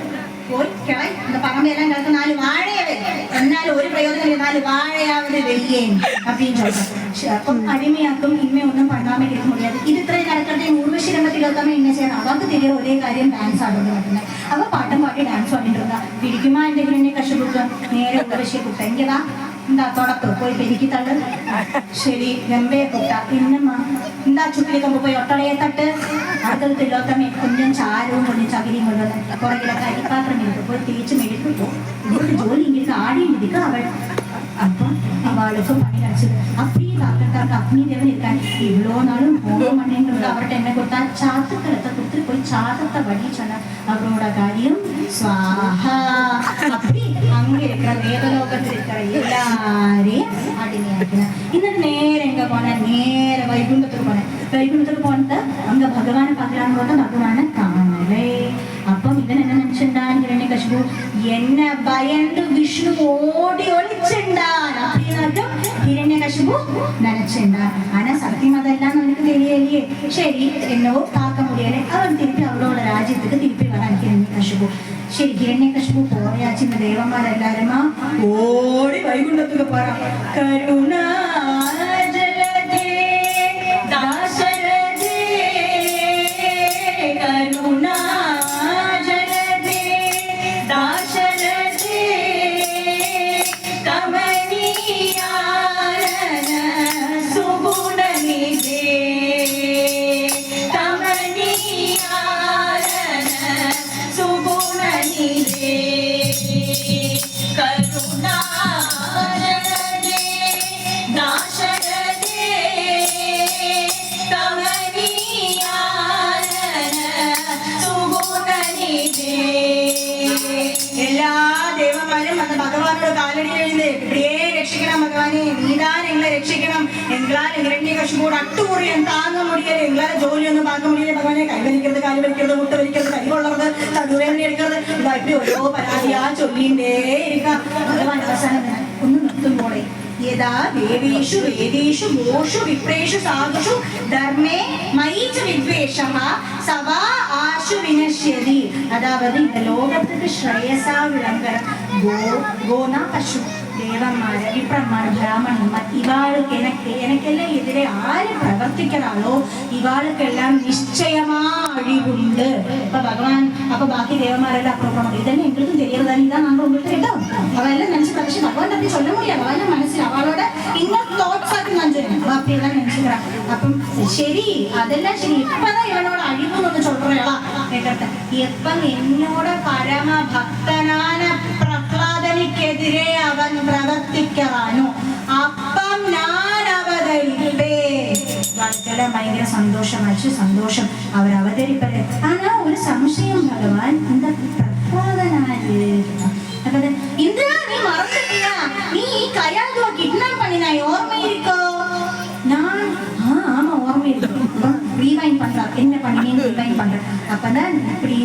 போய் கிளை இந்த பறம்பையெல்லாம் கிடக்கு 4 வாழையவே, என்னால ஒரு பிரயோஜனம் 4 வாழையாவது வெய்யேன் அப்படின்னு சொல்றேன். அப்போ அடிமையாக்கும் இனிமே ஒன்றும் பண்ணாம இருக்க முடியாது. இது இத்தனை நடக்கிறதே ஊர்வசி ரொம்ப திலோகமே என்ன செய்யணும், அவருக்கு தெரியற ஒரே காரியம் டான்ஸ் ஆடுறது மட்டும்தான். அவ பாட்டம் பாட்டி டான்ஸ் ஆடிட்டு இருந்தா. பிடிக்குமா இந்த ஹிரண்யகசிபுக்கு? நேர ஊர்வசியை கூப்பிட்டா, இங்கவா இந்த தொடப்பு போய் பெருக்கி தள்ளு. சரி வெம்பைய கூப்பிட்டா, என்னம்மா இந்த சுக்கிலி கம்பு போய் ஒட்டடையை தட்டு. அடுத்தது திலோகமே கொஞ்சம் சாரும் கொஞ்சம் சகிரியும் கொண்டு வந்து குறையில கறி பாத்திரம் இருக்கு, போய் தேய்ச்சி மெடிக்கு போ. இதுக்கு ஜோலி இங்கிருக்கு ஆடி இருக்கு அவள். அப்போ அவளுக்கும் பணி கிடைச்சது. அப்படியே டாக்டர் அக்னி தேவன் இருக்காங்க. இவ்வளோ நாளும் ஹோமம் பண்ணேன்றது அவர்கிட்ட என்ன கொடுத்தா, சாத்துக்களத்தை கொடுத்து போய் சாதத்தை வடி சொன்னார். அவரோட காரியம் ஸ்வாஹா. அப்படி அங்க இருக்கிற தேவலோகத்தில் இருக்கிற எல்லாரையும் அடிமையாக்கினார். இன்னும் நேரம் எங்க போன, நேர வைகுண்டத்துக்கு போனேன். வைகுண்டத்துக்கு போனது அங்க பகவானை பார்க்கலான்னு பார்த்தா பகவானை காணலை. அப்போ இவன் என்ன நினைச்சுட்டான், ஹிரண்யகசிபு என்ன பயந்து விஷ்ணு ஓடி ஒளிச்சுண்டான் அப்படின்னாட்டும் ஹிரண்யகசிபு நினைச்சுண்டான். ஆனா சத்தியம் அதெல்லாம் அவனுக்கு தெரியலையே. சரி என்னவோ பார்க்க முடியலை. அவன் திருப்பி அவளோட ராஜ்யத்துக்கு திருப்பி வரான் ஹிரண்யகசிபு. சரி ஹிரண்யகசிபு போயாச்சு. இந்த தேவமார் எல்லாருமா ஓடி வைகுண்டத்துக்கு போறான். கருணா ഭഗവാനോട് കാലടി എഴുത് ഇവിടെയേ രക്ഷിക്കണം ഭഗവാനെ, നീതാൻ എങ്ങളെ രക്ഷിക്കണം, എങ്ങളാൽ ഹിരണ്യകശിപുவோட അട്ടുമുറിയും താങ്ങ മുടിയല്, എങ്ങളാൽ ജോലിയൊന്നും പാക്ക മുടിയല് ഭഗവാനെ, കൈ വലിക്കരുത്, കാല് വലിക്കരുത്, മുട്ട വലിക്കരുത്, കൈ കൊള്ളരുത്, തടുവേദന എടുക്കരുത്, ഇതാ ഇപ്പി ഓരോ പരാതിയാ ചൊല്ലിണ്ടേ ഇരിക്കാം. ഭഗവാൻ അവസാനം ഒന്ന് നിർത്തുമ്പോളെ യഥാ ദേവേഷു വേദേഷു ഗോഷു വിപ്രേഷു സാധുഷു ധർമ്മേ മയിച്ച വിദ്വേഷഃ സവാ ആശു വിനശ്യതി. അതായത് இந்த லோகத்துக்கு ஸ்ரேயஸா விளங்குற கோனா பசு தேவന്മാര് വിപ്രന്മാര് ബ്രാഹ്മണന്മാർ ഇവാൾക്ക് എനിക്കെല്ലാം എതിരെ ആര് പ്രവർത്തിക്കണോ ഇവാൾക്കെല്ലാം നിശ്ചയമാ അഴിവുണ്ട്. അപ്പൊ ഭഗവാൻ അപ്പൊ ബാക്കി ദേവന്മാരെല്ലാം അപ്പുറം ഇതന്നെ എங்களுக்கும் தெரியறதானே, இதான் நாங்க உங்களுக்கு கேட்டோம். அவெல்லாம் நினைச்சு പക്ഷെ ഭഗവാൻ அப்படி சொல்ல முடியாது. அவள മനസ്സിൽ അവളോட இன்னர் തോട്ട്സ് ആക്കി ഞാൻ சொல்றேன். அவ அப்படியெல்லாம் நினைச்சுக்கிறான். അപ്പം ശരി അതെല്ലാം ശരി, ഇപ്പதான் ഇവനോട് അഴിവെന്നൊന്ന് சொல்றேളா കേക്കട്ടെ. ഇപ്പം എന്നോട് പരമഭക്തനാന പ്രഹ്ലാദനിക്കെതിരെ അവൻ പ്രവർത്തിക്കാനോ അപ്പം ഞാൻ അവതരിപ്പേ. வாழ்க்கையில ഭയങ്കര സന്തോഷം അവർ അവതരിപ്പത്. ആനാ ഒരു സംശയം ഭഗവാൻ, இந்த പ്രഹ്ലാദനാര് இந்திரா நீ மறந்துட்டியா, நீ கயாதுவ கிட்னாப் பண்ணினாய், ஓர்மை இருக்கோ? நான் ஆமா ஓர்மை இருக்கு. ரீவைண்ட் பண்றார், என்ன பண்ணினேன்னு ரீவைண்ட் பண்றேன். அப்பதான் இப்படி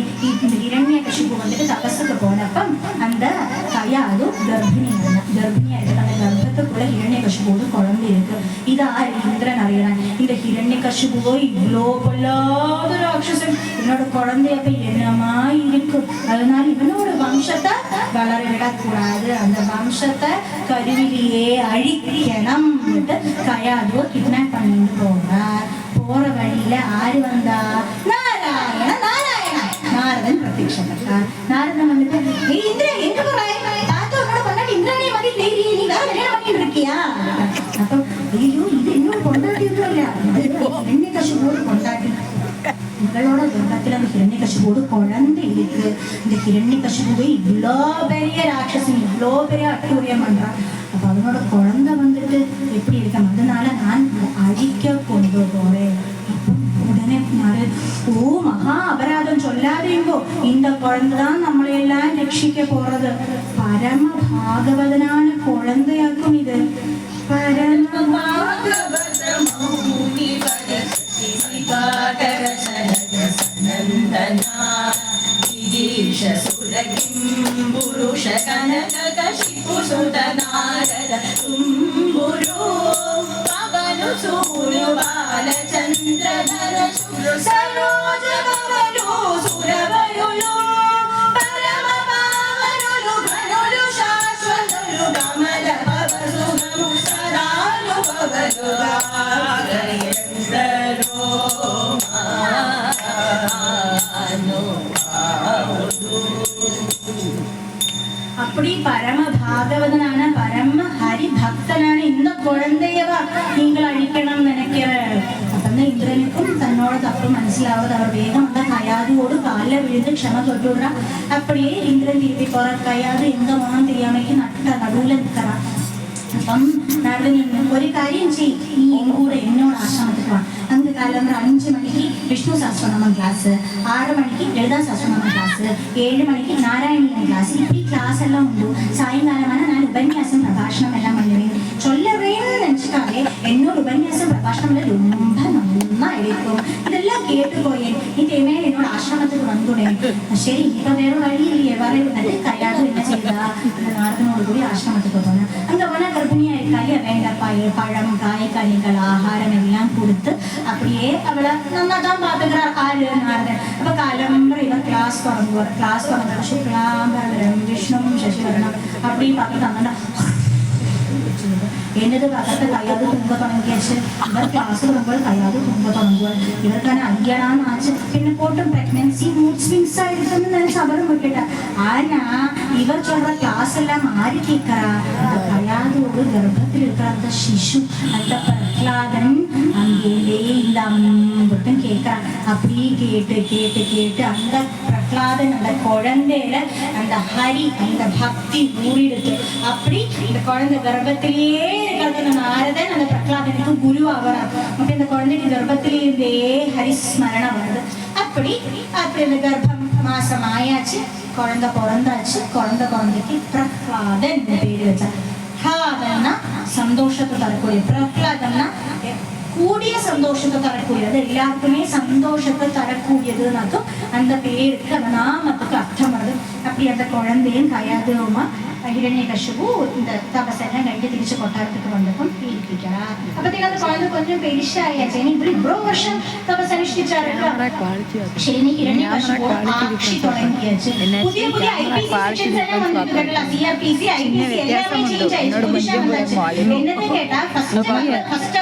ஹிரண்யகசிபு வந்துட்டு தபஸுக்கு போனப்ப அந்த கயாது கர்ப்பிணியா இருக்கு. அந்த கர்ப்பத்துக்குள்ள ஹிரண்யகசிபுவோட குழந்தை இருக்கு. இதை இந்திரன் அறியறான். இந்த ஹிரண்யகசிபுவோ இவ்வளோ பொல்லாத ராட்சசன், என்னோட குழந்தைய போய் என்னமா இருக்கு, அதனால இவனோட வம்சத்தை வளர விடக்கூடாது, அந்த வம்சத்தை கருவிலேயே அழிக்கணும் கயாதுவ கிட்னாப் பண்ணிட்டு போறார். போற வழியில ஆறு வந்தா நாராயண நாரதன் பிரத்யட்சப்பட்டார். நாரதன் வந்துட்டு இந்திரா எங்க போறாய், தாத்தா உன்னோட கொண்டாடி இந்திராணிய மாதிரி தெரியல, நீ வேற கல்யாணம் பண்ணிட்டு இருக்கியா? அப்ப ஐயோ இது இன்னொரு கொண்டாட்டி இருக்கா இல்லையா, ஹிரண்யகசிபுவோட கொண்டாட்டி. இவளோட கர்ப்பத்துல அந்த ஹிரண்யகசிபுவோட குழந்தை இருக்கு. இந்த ஹிரண்யகசிபுவை இவ்வளோ பெரிய ராட்சசன், இவ்வளோ பெரிய அட்டூழியம் பண்றான். அப்ப அவனோட குழந்தை வந்துட்டு எப்படி இருக்கான், அதனால நான் அழிக்க கொண்டு போறேன். உடனே ஓ மகா அபராதம் சொல்லாதீங்கோ, இந்த குழந்தைதான் நம்மளையெல்லாம் ரட்சிக்க போறது. பரம பாகவதனான குழந்தையாக்கும் இது. பரம బాలచంద్రధర సరోజ భవను సురవయులు పరమ పావనులు ఘనులు శాశ్వతులు కమల భవసుగము సరాలు భవలు గాయెందరో அப்படி பரம பாகவதனான பரம ஹரி பக்தனான இந்த குழந்தையவா நீங்கள் அழிக்கணும்னு நினைக்கிற. அப்பதான் இந்திரனுக்கும் தன்னோட தப்பு മനസ്സിലാവത്. அவர் வேகம் அந்த கயாதுவோடு காலில் விழுந்து க்ஷம தொட்டு விடுறான். அப்படியே இந்திரன் திருப்பி போற. கயாது எங்க போனான்னு தெரியாமைக்கு நடுவுல நிற்கிறான். അപ്പം നാരദൻ ഒരു കാര്യം ചെയ്യും, നീ കൂടെ എന്നോട് ആശ്രമത്തിൽ വാ. അന്ന് കാലം 5 മണിക്ക് വിഷ്ണു സഹസ്രനാമം ക്ലാസ്, 6 മണിക്ക് ലളിതാ സഹസ്രനാമം ക്ലാസ്, 7 മണിക്ക് നാരായണീയം ക്ലാസ്. இப்படி கிளாஸ் எல்லாம் உண்டு. சாயங்காலமான நான் உபன்யாசம் பிரபாஷணம் எல்லாம் பண்ணுவேன். சொல்லவேன்னு நினைச்சுக்காவே என்னோட உபன்யாசம் பிரபாஷணம்ல ரொம்ப நல்லா இருக்கும். இதெல்லாம் கேட்டு போயேன். இனிமேல் என்னோட ஆசிரமத்துக்கு வந்துடேன். சரி இப்ப வேற வழி இல்லையே, வர கயாது என்ன செய்தா, நாரதனோட கூடிய ஆசிரமத்துக்கு போனேன். அங்க போனா கர்ப்பிணியா இருக்காளியா, வேண்டப்பாய் பழம் காய்கறிகள் ஆகாரம் எல்லாம் கொடுத்து அப்படியே அவளை நல்லா தான் பாத்துக்கிறார் ஆளு நாரதன். அப்ப காலம்பர இவன் கிளாஸ் தொடங்குவார். கிளாஸ் தொடங்குற சுக்லாம்பரம் விஷ்ணு சசிவரணம் அப்படி பார்த்துட்டு அண்ணா என்னது பக்கத்தை கையாது தூங்க தொடங்கியாச்சு. இவர் கிளாஸ் வரும்போது கையாது தூங்க தொடங்குவார். இவருக்கான ஐயடான்னு ஆச்சு. என்ன போட்டு பிரெக்னன்சி மூட் ஸ்விங்ஸ் ஆயிடுச்சுன்னு நினைச்சு அவரும் விட்டுட்டார். ஆனா இவர் சொல்ற கிளாஸ் எல்லாம் மாறி கேட்கிறா. அந்த கையாது ஒரு கர்ப்பத்தில் இருக்கிற அந்த சிசு, அந்த பிரஹ்லாதன் அங்கேயே இந்த அம்பட்டும் கேட்கிறான். அப்படி கேட்டு கேட்டு கேட்டு அந்த பிரஹ்லாதன் அந்த குழந்தையில அந்த ஹரி அந்த பக்தி ஊறிடுது. அப்படி இந்த குழந்தை கர்ப்பத்திலேயே இருக்கிறது நாரதன் அந்த பிரஹ்லாதனுக்கு குரு ஆகிறார். அப்படி அந்த குழந்தைக்கு கர்ப்பத்திலே இருந்தே ஹரிஸ்மரணம் வருது. அப்படி அப்படி அந்த கர்ப்பம் மாசம் ஆயாச்சு, குழந்தை பிறந்தாச்சு. குழந்தைக்கு பிரஹ்லாதன் பேரு வச்சா. பிரஹ்லாதன்னா சந்தோஷத்தை தரக்கூடிய, பிரஹ்லாதன்னா கூடிய சந்தோஷத்தை தரக்கூடியது, எல்லாருக்குமே சந்தோஷத்தை தரக்கூடியதுனாக்கும் அந்த பேருக்கு அந்த நாமத்துக்கு அர்த்தம் வருது. அப்படி அந்த குழந்தையும் கயாதுமா ഹിരണ്യകശിപു இந்த தபசெல்லாம் കഴിഞ്ഞ് തിരിച്ച് കൊട്ടാരത്തേക്ക് വന്നപ്പം പീഡിപ്പിക്കാ. അപ്പത്തേക്ക് അത് കുഴந்தை கொஞ்சம் പെരിശായാச்சு. ഇനി ഇവർ വർഷം തപസ്സനുഷ്ഠിച്ചാരല്ലോ. ശരി, ഹിരണ്യകശിപു ആക്ഷി തുടങ്ങിയാச்சு. പുതിയ പുതിയ IPC സെക്ഷൻസ് എല്ലാം വന്നിട്ടുണ്ടല്ലോ. CRPC, IPC எல்லாமே சேஞ்ச் ஆயிடுச்சு. புதுசா வந்தாச்சு. என்னது கேட்டா ஃபர்ஸ்ட்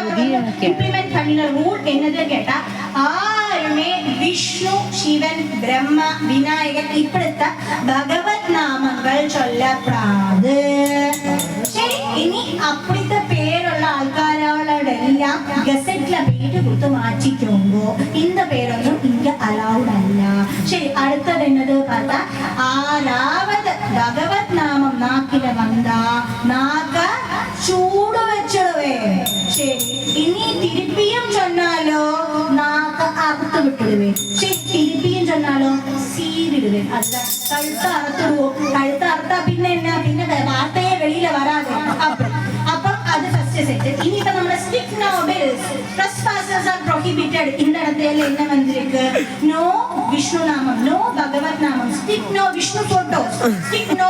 இம்ப்ளிமெண்ட் பண்ணின ரூல் என்னது கேட்டா, ആരുമേ വിഷ്ണു, ശിവൻ, ബ്രഹ്മ, വിനായകൻ ഇപ്പോഴത്തെ ഭഗവത് നാമങ്ങൾ ചൊല്ലപ്പെടാതെ. ശരി, ഇനി അപ്പോഴത്തെ പേരുള്ള ആൾക്കാരോടെ എല്ലാം ഗസറ്റിലെ പേര് കൊടുത്ത് മാറ്റിക്കുമ്പോ இந்த പേരൊന്നും ഇങ്ക അലൗഡ് അല്ല. ശരി, അടുത്തത് എന്നത് பார்த்தா ആരാവത് ഭഗവത് നാമം നാക്കില വന്നാ നാക്ക ചൂട് വെച്ചിടുവേ. ശരി, ഇനി തിരുപ്പിയും ചൊന്നാലോ നാക്ക് അറുത്ത് വിട്ടിടുവേ. ശരി, തിരുപ്പിയും ചൊന്നാലോ സീരിടുവേ. അല്ല, കഴുത്ത് അറുത്തിടുവോ? കഴുത്ത് അറുത്താ പിന്നെ എന്നാ, പിന്നെ വാർത്തയെ വെളിയില വരാതെ. അപ്പം അത് ഫസ്റ്റ് സെറ്റ്. ഇനിയിപ്പോ നമ്മുടെ stick no bills, trespassers are prohibited. இந்த இடத்துல என்ன வந்திருக்கு? நோ விஷ்ணு நாமம், நோ பகவத் நாமம், stick no Vishnu photos, stick no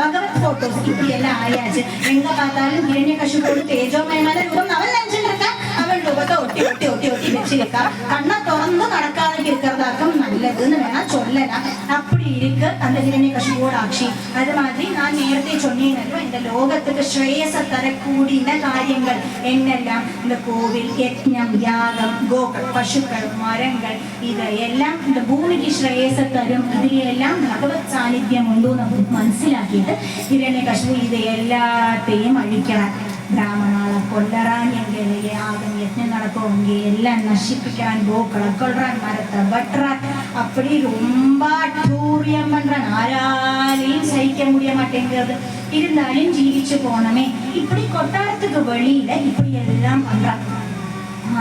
Bhagavat photos. இப்படி எல்லாம் ஆயாச்சு. எங்க பார்த்தாலும் ഹിരണ്യകശിപുவோட തേജോമയമായ രൂപം അവൻ നെഞ്ചിലിരിക്ക, അവൻ രൂപത്തെ ഒട്ടി ഒട്ടി ഒട്ടി ഒട്ടി വെച്ചിരിക്ക. കണ്ണ തുറന്ന് നടക്കാതെ இருக்கிறதாக்கும் நல்லதுன்னு வேணா சொல்லலாம். அப்படி இருக்கு அந்த ഹിരണ്യകശിപുவோட ஆட்சி. அது மாதிரி நான் நேரத்தை சொன்னேனല്ലോ, இந்த லோகத்துக்கு ஸ்ரேயஸ தரக்கூடிய காரியங்கள் என்னெல்லாம், இந்த கோவில், யஜ்ஞம், யாகம், கோக்கள், பசுக்கள், மரங்கள், ഇതെല്ലാം இந்த ഭൂമിക്ക് ശ്രേയസ് തരും. ഇതിലെല്ലാം ഭഗവത് സാന്നിധ്യം ഉണ്ടോ നമുക്ക് മനസ്സിലാക്കിയിട്ട് ഹിരണ്യകശിപു ഇത് എല്ലാത്തെയും അഴിക്കണം. ബ്രാഹ്മണാളെ കൊല്ലറാൻ, എങ്കിൽ യാഗം യജ്ഞം നടക്കുമെങ്കിൽ എല്ലാം നശിപ്പിക്കാൻ, ഗോക്കളെ കൊല്ലറാൻ, മരത്തെ വെട്ടറാൻ, அப்படி ரொம்ப டூரியம் பண்றான். ஆராலையும் சகிக்க முடிய மாட்டேங்கிறது. இருந்தாலும் ஜீவிச்சு போனமே. இப்படி கொட்டாரத்துக்கு வெளியில இப்படி எல்லாம் பண்றான்.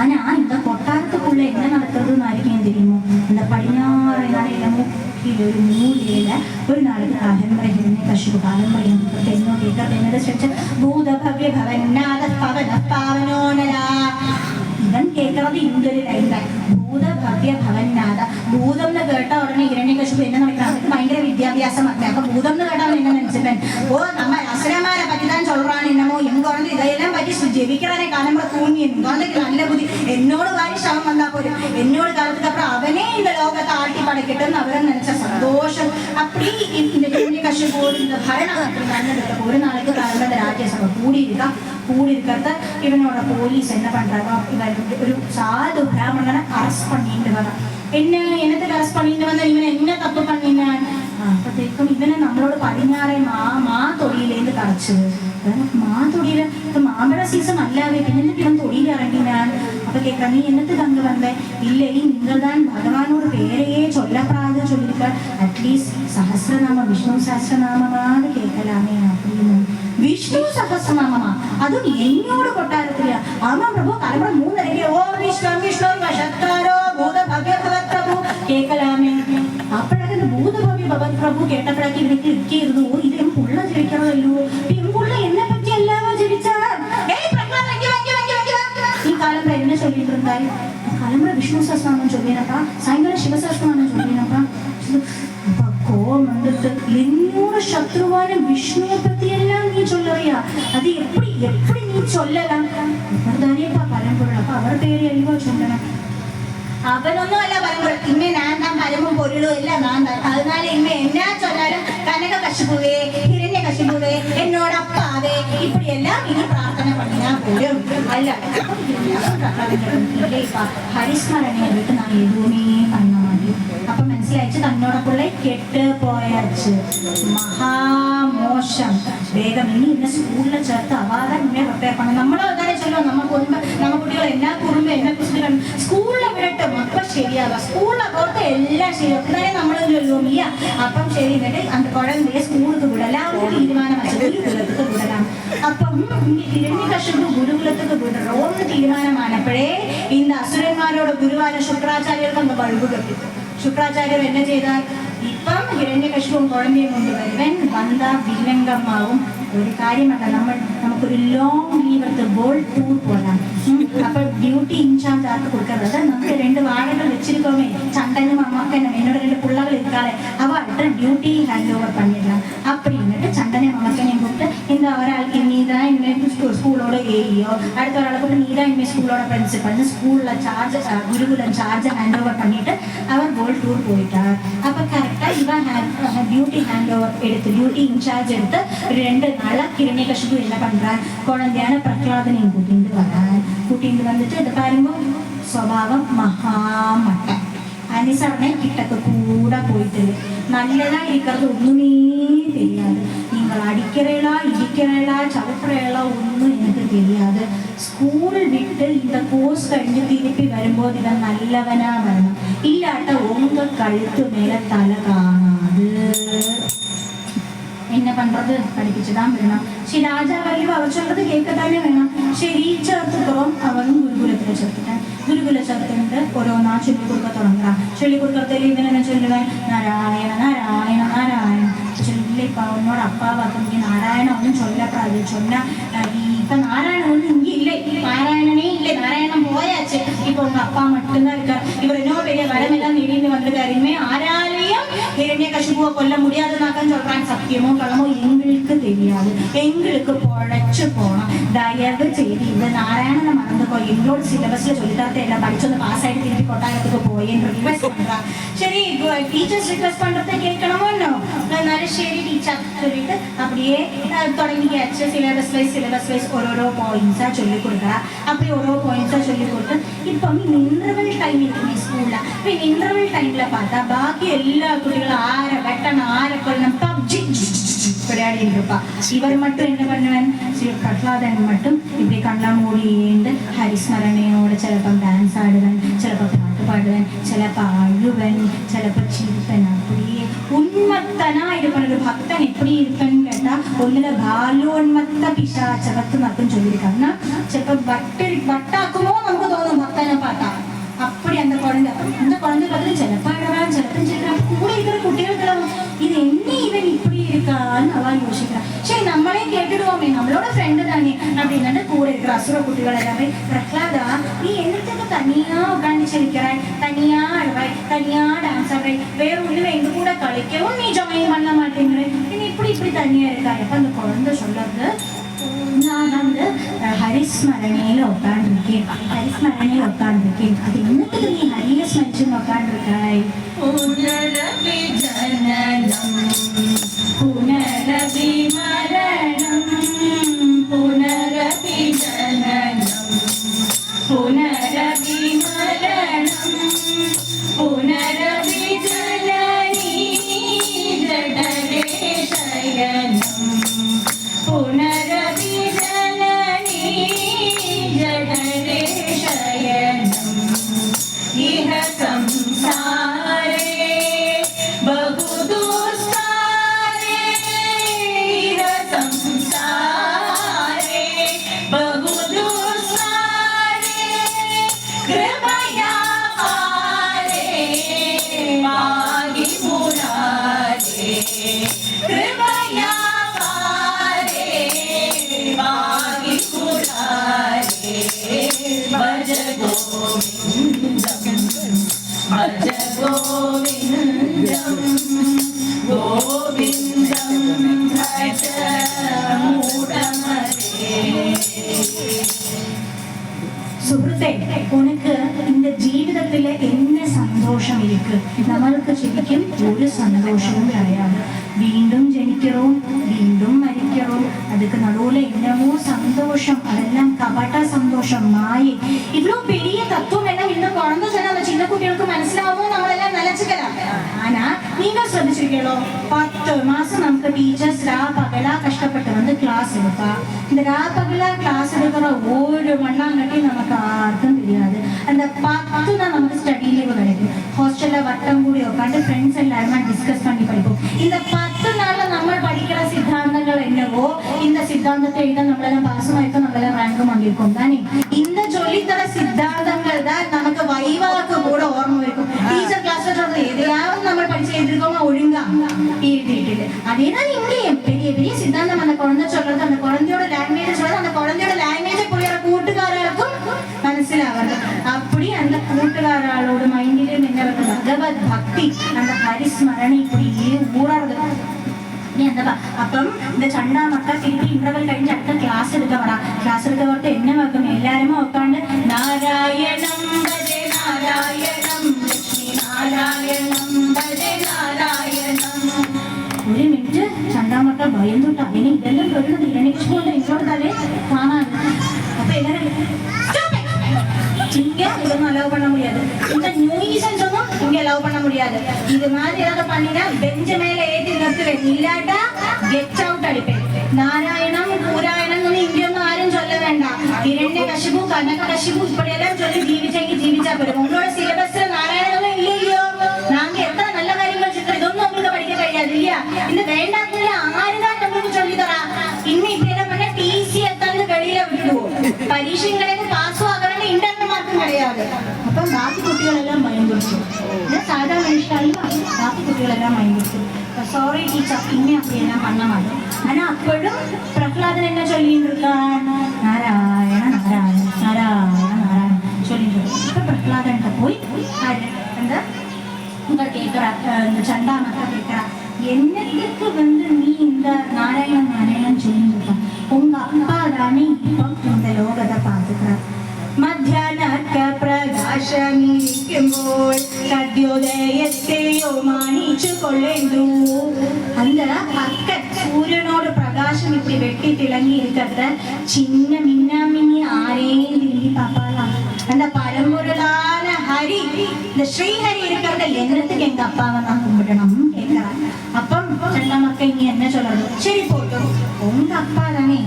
ஆனா இந்த கொட்டாரத்துக்குள்ள என்ன நடக்கிறதுன்னு ஆയിരിക്കും தெரியுமோ, இந்த പടിഞ്ഞാറ് നാളിലെ മുക്കിൽ ഒരു മൂലയില ഒരു നാളിൽ ഹിരണ്യകശിപു പാരമ്പര്യം എന്നോ കേൾക്കാതെ എന്നത് ശ്രമിച്ച ഭൂതഭവ്യ ഭവനാഥ പവന പാവനോനല. ഇവൻ കേൾക്കുന്നത് ഇന്തൊരു ലൈനായി, ഭൂതഭവ്യ ഭവനാഥ. ഭൂതം എന്ന് കേട്ട ഉടനെ ഹിരണ്യകശിപു എന്നെ നടക്കണം. അവർക്ക് ഭയങ്കര വിദ്യാഭ്യാസം മക്കളെ. അപ്പൊ ഭൂതം എന്ന് കേട്ടാൽ എന്നെ നെഞ്ചപ്പൻ, ഓ നമ്മ അസുരന്മാരെ പറ്റിதான் சொல்றான் என்னமோ, எங்க வந்து இதையெல்லாம் பற்றி ஜெபிக்கிறானே காலம்புற தூங்கி எங்க குழந்தைக்கு நல்ல புத்தி, എന്നോട് വാരി ശവം വന്നാ പോലും എന്നോട് കാലத்துக்கு அப்புறம் அவனே இந்த லோகத்தை ஆட்டி படைக்கட்டும்னு அவரை நினைச்ச சந்தோஷம். அப்படி இந்த ഹിരണ്യകശിപുவோட இந்த ഭരണം அப்படி நடந்துட்டு ஒரு நாளைக்கு காலம்புற ராஜ்யசபை கூடி இருக்கிறத இவனோட போலீஸ் என்ன பண்றாங்க, இவருக்கு ஒரு சாது பிராமணனை அரெஸ்ட் பண்ணிட்டு வரான். என்னத்துக்கு அரெஸ்ட் பண்ணிட்டு வந்த, இவன் என்ன தப்பு பண்ணினான்? அப்பത്തേക്കും ഇവനെ നമ്മളോട് പടിഞ്ഞാറേ മാതൊടിയിലേന്ന് കളിച്ചു. മാതൊടിയില് മാമ്പഴ സീസൺ അല്ലാതെ പിന്നെ ഇവൻ തൊടിയിൽ ഇറങ്ങിനാൻ. അപ്പൊ കേൾക്കാൻ, നീ എന്നத்துக்கு அங்க வந்த? இல்லை, நீங்கள் தான் பகவானோட பேரையே சொல்லப்படாது சொல்லியிருக்க, அட்லீஸ்ட் சஹஸ்ரநாம விஷ்ணு சஹஸ்ரநாமமானு கேட்கலாமே அப்படின்னு. விஷ்ணு சஹஸ்ரநாமமா? அதுவும் என்னோட கொட்டாரத்தில? ஆமா பிரபு, காலம்பரம் 3:30 ஓ விஷ்ணு விஷ்ணு வசத்தாரோ பூத பவ்ய பவத் பிரபு கேட்கலாமே. അപ്പോഴൊക്കെ ഭൂതഭവ്യ ഭവത് പ്രഭു കേട്ടപ്പോഴൊക്കെ ഇവർക്ക് ഇരിക്കുന്നു, ഇത് പുള്ള ജപിക്കണമല്ലോ, പുള്ള എന്നെ പറ്റി എല്ലാവോ ജപിച്ചാ. ഈ കാലമ്പര എന്നെ ചൊല്ലിട്ടുണ്ടായി. കാലമ്പര വിഷ്ണു സഹസ്രനാമം ചൊല്ലിനപ്പാ, സായങ്കാലം ശിവസഹസ്രനാമം ചൊല്ലിനപ്പാ. അപ്പൊ കോപം വന്നിട്ട്, എന്നോട് ശത്രുവാനും വിഷ്ണുവെ പറ്റിയെല്ലാം നീ ചൊല്ലറിയാ, അത് എപ്പടി നീ ചൊല്ലലാം? അവർ തന്നെയപ്പാ പരമ്പൊരുൾ. അപ്പൊ അവർ പേര് അല്ലുവോ ചൊല്ലണം. അവനൊന്നും അല്ല പരമ്പൊരുൾ, ഇമ്മ ഞാൻ താൻ പരമ്പും പൊരുളും എല്ലാം ഞാൻ താൻ. അതിനാൽ ഇമ്മ എന്നാ ചൊല്ലാലും കനകകശിപുവേ, ഹിരണ്യകശിപുവേ, എന്നോട് അപ്പാവേ, ഇപ്പടിയെല്ലാം ഇനി പ്രാർത്ഥന പണിയാ പോലും അല്ല. ഹരിസ്മരണയായിട്ട് നാം എതുവുമേ കണ്ണ മതി. അപ്പൊ മനസ്സിലായിച്ച് തന്നോടൊപ്പുള്ള കെട്ട് പോയച്ച് മഹാമോശം. വേഗം ഇനി ഇന്ന സ്കൂളിൽ ചേർത്ത് അവാർഡ് ഇന്നെ പ്രിപ്പയർ பண்ணணும். നമ്മളോ അതായത് ചൊല്ലോ, നമ്മ കുട്ടികൾ എന്നാ കുറുമ്പ് എന്നെ കുറിച്ച് സ്കൂളിലെ വിടട്ടെ, അപ്പൊ ശരിയാവാം. സ്കൂളിലെ പുറത്ത് എല്ലാം ശരിയാവും. എന്നാലും നമ്മളും ചൊല്ലും ഇല്ല. അപ്പം ശരി, എന്നിട്ട് அந்த குழந்தைய ஸ்கூலுக்கு விடலாம் தீர்மானம் வச்சு குருகுலத்துக்கு விடலாம். അപ്പം ഹിരണ്യകശിപു ഗുരുകുലத்துக்கு വിടറോന്ന് തീരുമാനമാണപ്പോഴേ இந்த അസുരന്മാരോട് ഗുരുവായൂർ ശുക്രാചാര്യർക്ക് അന്ന് ബൾബ് കെട്ടി. ശുക്രാചാര്യർ എന്നെ ചെയ്താൽ ഇപ്പം ഹിരണ്യകശിപുവും കുഴമ്പയും കൊണ്ട് വരുവൻ വന്ന വില്ലങ്കമ്മാവും ഒരു കാര്യമല്ല നമുക്കൊരു ലോങ് ലീവ് എടുത്ത് വേൾഡ് ടൂർ പോകാം. അപ്പൊ ഡ്യൂട്ടി ഇൻചാർജ് ആർക്ക് കൊടുക്കുന്നത്? നമുക്ക് 2 വാഴകൾ വെച്ചിരിക്കോമേ, ചണ്ടനും അമ്മക്കനും എന്നോട് 2 പിള്ളകൾ இருக்காளே அவள்கிட்ட டியூட்டி ஹேண்ட் ஓவர் பண்ணிடலாம் அப்படின்னுட்டு சண்டனையும் அம்மக்கனையும் கூப்பிட்டு இந்த ஒராளுக்கு நீ தான் இனிமேல் ஸ்கூலோட ஏஇயோ, அடுத்த ஒரு ஆளுக்கு நீ தான் இனிமேல் ஸ்கூலோட பிரின்சிபல்னு ஸ்கூல்ல சார்ஜ் குருகுலம் சார்ஜ் ஹேண்ட் ஓவர் பண்ணிட்டு அவர் வேர்ல்ட் டூர் போயிட்டார். அப்ப கரெக்டா இவன் டியூட்டி ஹேண்ட் ஓவர் எடுத்து டியூட்டி இன்சார்ஜ் எடுத்து 2 நாளா ஹிரண்யகசிபு என்ன பண்றான், குழந்தையான பிரகலாதனையும் கூட்டிட்டு வரான். கூட்டிட்டு வந்துட்டு இதை பாருங்க, சுபாவம் மகாமட்டம். அனுசரணை கிட்டக்கு கூட போயிட்டு நல்லதா இருக்கிறது ஒண்ணுமே தெரியாது. நீங்கள் அடிக்கிறீங்களா இடிக்கிறீங்களா சவுக்குறீங்களா ஒன்றும் எனக்கு தெரியாது. ஸ்கூல் விட்டு இந்த கோர்ஸ் கழிஞ்சு திருப்பி வரும்போது இவன் நல்லவனா வரணும், இல்லாட்ட உங்க கழுத்து மேல தலை காணாது. என்ன பண்றது, படிப்பிச்சுதான் வேணும். சரி ராஜா வரையும் அவர் சொல்றது கேட்கத்தானே வேணும். சரி சேர்த்துக்கிறோம். அவனும் குருகுலத்துல சேர்த்துட்டேன். குருகுல சேர்த்துட்டு ஒருவனா சொல்லி கொடுக்க தொடங்குறான். சொல்லி கொடுக்கறதுல இவன் என்ன சொல்லுவேன், நாராயண நாராயண நாராயண சொல்லிப்பா உன்னோட அப்பாவாக்கு நீ நாராயணன் ஒன்றும் சொல்லப்படாது. சொன்னா இப்ப நாராயணன் வந்து இங்கே இல்லை, நாராயணனே இல்லை, நாராயணன் போயாச்சு. இப்ப உங்க அப்பா மட்டும்தான் இருக்கார். இவர் இன்னும் பெரிய வரமெல்லாம் திடீர்னு வந்திருக்காரு. இனிமே ஆராலையும் ஹிரண்யகசிபுவை கொல்ல முடியாதுனாக்கன்னு சொல்றாங்க. சத்தியமோ களமோ எங்களுக்கு தெரியாது, எங்களுக்கு பொழைச்சு போனோம். தயவு செய்து இந்த நாராயணனை மறந்துக்கோ, எங்களோட சிலபஸ்ல சொல்லித்தரத்தை எல்லாம் படிச்சு வந்து பாஸ் ஆகிட்டு திருப்பி கொட்டாயத்துக்கு போயேன்னு ரிக்வெஸ்ட் பண்றான். சரி டீச்சர்ஸ் ரிக்வெஸ்ட் பண்றதை கேட்கணுமோ இன்னும். அதனால சரி டீச்சர் சொல்லிட்டு அப்படியே தொடங்கியாச்சு. சிலபஸ் வைஸ் ஒரு பாயிண்ட்ஸா சொல்லி கொடுக்குறா. அப்படி ஒரு பாயிண்ட்ஸா சொல்லி கொடுத்து இப்போ இன்டர்வல் டைம் இருக்குமே ஸ்கூல்ல. இப்போ இன்டர்வல் டைம்ல பார்த்தா பாக்கி எல்லா குட்டிகளும் ஆற வெட்டணும், ஆற கொள்ளணும், பப்ஜி விளையாடிட்டு இருப்பா. இவர் மட்டும் என்ன பண்ணுவேன், பிரகலாதன் மட்டும் இப்படி கண்ணா மூடி ஏந்து ஹரிஸ்மரணையோட சிலப்போ டான்ஸ் ஆடுவேன், சிலப்போ பாட்டு பாடுவேன், சிலப்போ அழுவேன், சிலப்போ சிரிப்பேன். அப்படியே உண்மத்தனா இருப்பேன். ஒரு பக்தன் எப்படி இருப்பேன்னு கேட்டா ஒண்ணுல பாலோன்மத்த பிசாச்சகத்து மட்டும் சொல்லியிருக்காங்கன்னா சிலப்போ பட்டாக்குமோ நமக்கு தோணும் பக்தனை பார்த்தா. அப்படி அந்த குழந்தை பார்த்து சிலப்பா அழகான் சிலப்பம் சொல்றான். கூட இருக்கிற குட்டிகளுக்கு இது என்ன இவன் இப்படி இருக்கான்னு அவ யோசிக்கிறான். சரி நம்மளே கேட்டுடுவோமே, நம்மளோட ஃப்ரெண்டு தானே அப்படின்னு கூட இருக்கிற அசுர குட்டிகள் எல்லாமே, பிரகலாதா நீ என்னத்துக்கு தனியா உட்காந்து சிரிக்கிறாய், தனியா அழுவாய், தனியா டான்ஸ் ஆடுறாய், வேற ஒண்ணுமே எங்க கூட கழிக்கவும் நீ ஜாயின் பண்ண மாட்டேங்கிற, நீ இப்படி தனியா இருக்காய். அப்ப அந்த குழந்தை சொல்றது, நான் வந்து ஹரிஸ்மரணையில உட்காந்துருக்கேன், ஹரிஸ்மரணையில உட்காந்துருக்கேன். அது என்னத்துக்கு நீ ஹரிய ஸ்மரிச்சுன்னு உட்காந்துருக்காய்? புனரபி ஜனனம் புனரபி மரணம் புனரபி ஜனனம் புனரபி மரணம் புனரபி ஜனனி ஜடரே சயனம் புனரபி ஜனனி ஜடரே சயனம் இஹ சம்சாரே பகு துஸ்தாரே இஹ சம்சாரே பகு துஸ்தாரே கிருபயா பாரே பாகி முராரே கிருபயா பாரே பாகி முராரே பஜ கோவிந்தம் भज गोविन्दं गोविन्दं भज मूढमते. സുഹൃത്തെ, ഉനക്ക് இந்த ജീവിതത്തിൽ என்ன സന്തോഷം இருக்கு? നമ്മൾക്ക് ശരിക്കും ഒരു സന്തോഷവും கிடையாது. വീണ്ടും ജനിக்கிறோம், വീണ്ടും മരിக்கிறோம், அதுக்கு நடுவுல என்னமோ சந்தோஷம், அதெல்லாம் கபட சந்தோஷம், மாயை. இவ்வளவு பெரிய தத்துவம் எல்லாம் இந்த குழந்தை சொன்னா அந்த சின்ன குட்டிகளுக்கு മനസ്സിലാവുമോ നമ്മളെല്ലാം நினைச்சுக்கலாம். ஆனா நீங்க ശ്രദ്ധിച്ചിരിക്കണോ, 10 மாசம் நமக்கு டீச்சர்ஸ் ரா பகலா கஷ்டப்பட்டு வந்து கிளாஸ் எடுப்பா. இந்த ரா பகலா கிளாஸ் எடுக்கிற ஒரு மண்ணாங்கட்டி நமக்கு யாருக்கும் தெரியாது. அந்த 10 தான் நமக்கு ஸ்டடி லீவு கிடைக்கும். ஹாஸ்டல்ல வட்டம் கூடி உட்காந்து ஃப்ரெண்ட்ஸ் எல்லாருமே டிஸ்கஸ் பண்ணி படிப்போம். இந்த 10 நாள்ல நம்ம படிக்கிற சித்தாந்தங்கள் என்னவோ, இந்த சித்தாந்தத்தை எழுத நம்மளெல்லாம் பாசமாயிருக்கோம், நம்மளெல்லாம் ரேங்கும் வாங்கியிருக்கோம் தானே. இந்த சொல்லித்தர சித்தாந்தங்கள் தான் நமக்கு வைவாக்கு கூட ஓர்மம் இருக்கும். டீச்சர் கிளாஸ்ல சொல்றது எதையாவது நம்ம படிச்சு எழுதிருக்கோமா, ஒழுங்கா எழுதிட்டு அதேதான் இங்கேயும் பெரிய பெரிய சித்தாந்தம் அந்த குழந்தை சொல்றது, அந்த குழந்தையோட லாங்குவேஜ் சொல்றது, அந்த குழந்தையோட லாங்குவேஜை புரியாத கூட்டுக்காரருக்கும் മനസ്സിലാവണം. அப்படி அந்த கூட்டுக்காரோட மைண்டிலும் என்ன வருது, பகவத் பக்தி, அந்த ஹரிஸ்மரணை இப்படியே ஊறாது. അപ്പം இந்த சண்டா மக்கா திருப்பி ഇന്റർവെൽ കഴിഞ്ഞ് അടുത്ത ക്ലാസ് എടുക്കാൻ പറ. ക്ലാസ് എടുക്കാൻ പറഞ്ഞിട്ട് എന്നെ വെക്കും എല്ലാരും നോക്കാണ്ട് നാരായണം ഭജേ നാരായണം ലക്ഷ്മി നാരായണം ഭജേ നാരായണം. ഒരു മിനിറ്റ് ചണ്ടാ മക്ക ഭയந்துട്ടാ, ഇനി ഇതെല്ലാം വരുന്നത് ഇരണിക്കൊണ്ട് ഇങ്ങോട്ട് തലേ കാണാൻ. അപ്പൊ എല്ലാരും இங்க இதெல்லாம் அலோவ் பண்ண முடியாது, இந்த நியூசன்ஸ் ஒன்றும் இங்க அலோவ் பண்ண முடியாது. இது மாதிரி ஏதாவது பண்ணினா பெஞ்சு மேல ஏற்றி நிறுத்துவேன், இல்லாட்டா கெட் அவுட் அடிப்பேன். நாராயணம் பூராயணம் இங்கொന്നും ஆரும் சொல்ல வேண்டாம். இரண்ய கசிபு கனக கசிபு இப்படியெல்லாம் சொல்லி ஜீவிச்சா போதும். உங்களோட சிலபஸ்ல நாராயணனும் இல்லையோ, நாங்க எத்தனை நல்ல காரியங்கள் சொல்றோம், இதொന്നും உங்களுக்கு படிக்க கிடையாது இல்லையா? இந்த வேண்டாத்துல ஆறுதான் நம்மளுக்கு சொல்லி தரா. இன்னும் இப்படி என்ன பண்ண டிசி எத்தாந்து வெளியில விட்டுடுவோம், பரீட்சைங்களுக்கு பாஸ் ஆகணும்னு இன்டர்னல் மார்க்கும் கிடையாது. அப்ப பாக்கி குட்டிகள் எல்லாம் பயன்படுத்தும், சாதா மனுஷாலும் பாக்கி குட்டிகள் எல்லாம் பயன்படுத்தும். சாரி டீச்சர், இனிமே அப்படி எல்லாம் பண்ண மாட்டோம். ஆனா அப்படும் பிரகலாதன் என்ன சொல்லிட்டு இருக்கான், நாராயண நாராயண நாராயண நாராயண சொல்லிட்டு இருக்கான். இப்ப பிரகலாதன்கிட்ட போய் அந்த உங்க கேட்கிறா, இந்த சண்டா மக்கா கேட்கிறா, என்னத்துக்கு நீ இந்த நாராயணன் நாராயணன் சொல்லிட்டு இருக்க? உங்க அப்பா தானே இப்போ இந்த லோகத்தை பார்த்துக்கிறார். മധ്യാഹ്നക പ്രകാശമിരിക്കുമ്പോൾ സദ്യോദയത്തെയോ മാനിച്ചു കൊള്ളേണ്ടു. அந்த பக்கத் சூரியனோட பிரகாசம் இப்படி வெட்டி திளங்கி இருக்கிறத சின்ன மின்னாமினி ஆரேன்னு திரும்பி பார்ப்பாலாம். அந்த பரம்பொருளான ஹரி, இந்த ஸ்ரீஹரி இருக்கிறத என்னத்துக்கு எங்க அப்பாவை நான் கும்பிடணும் கேட்கிறான். அப்பம் சண்டா மக்கள் இங்க என்ன சொல்றது, சரி போட்டோம், உங்க அப்பா தானே,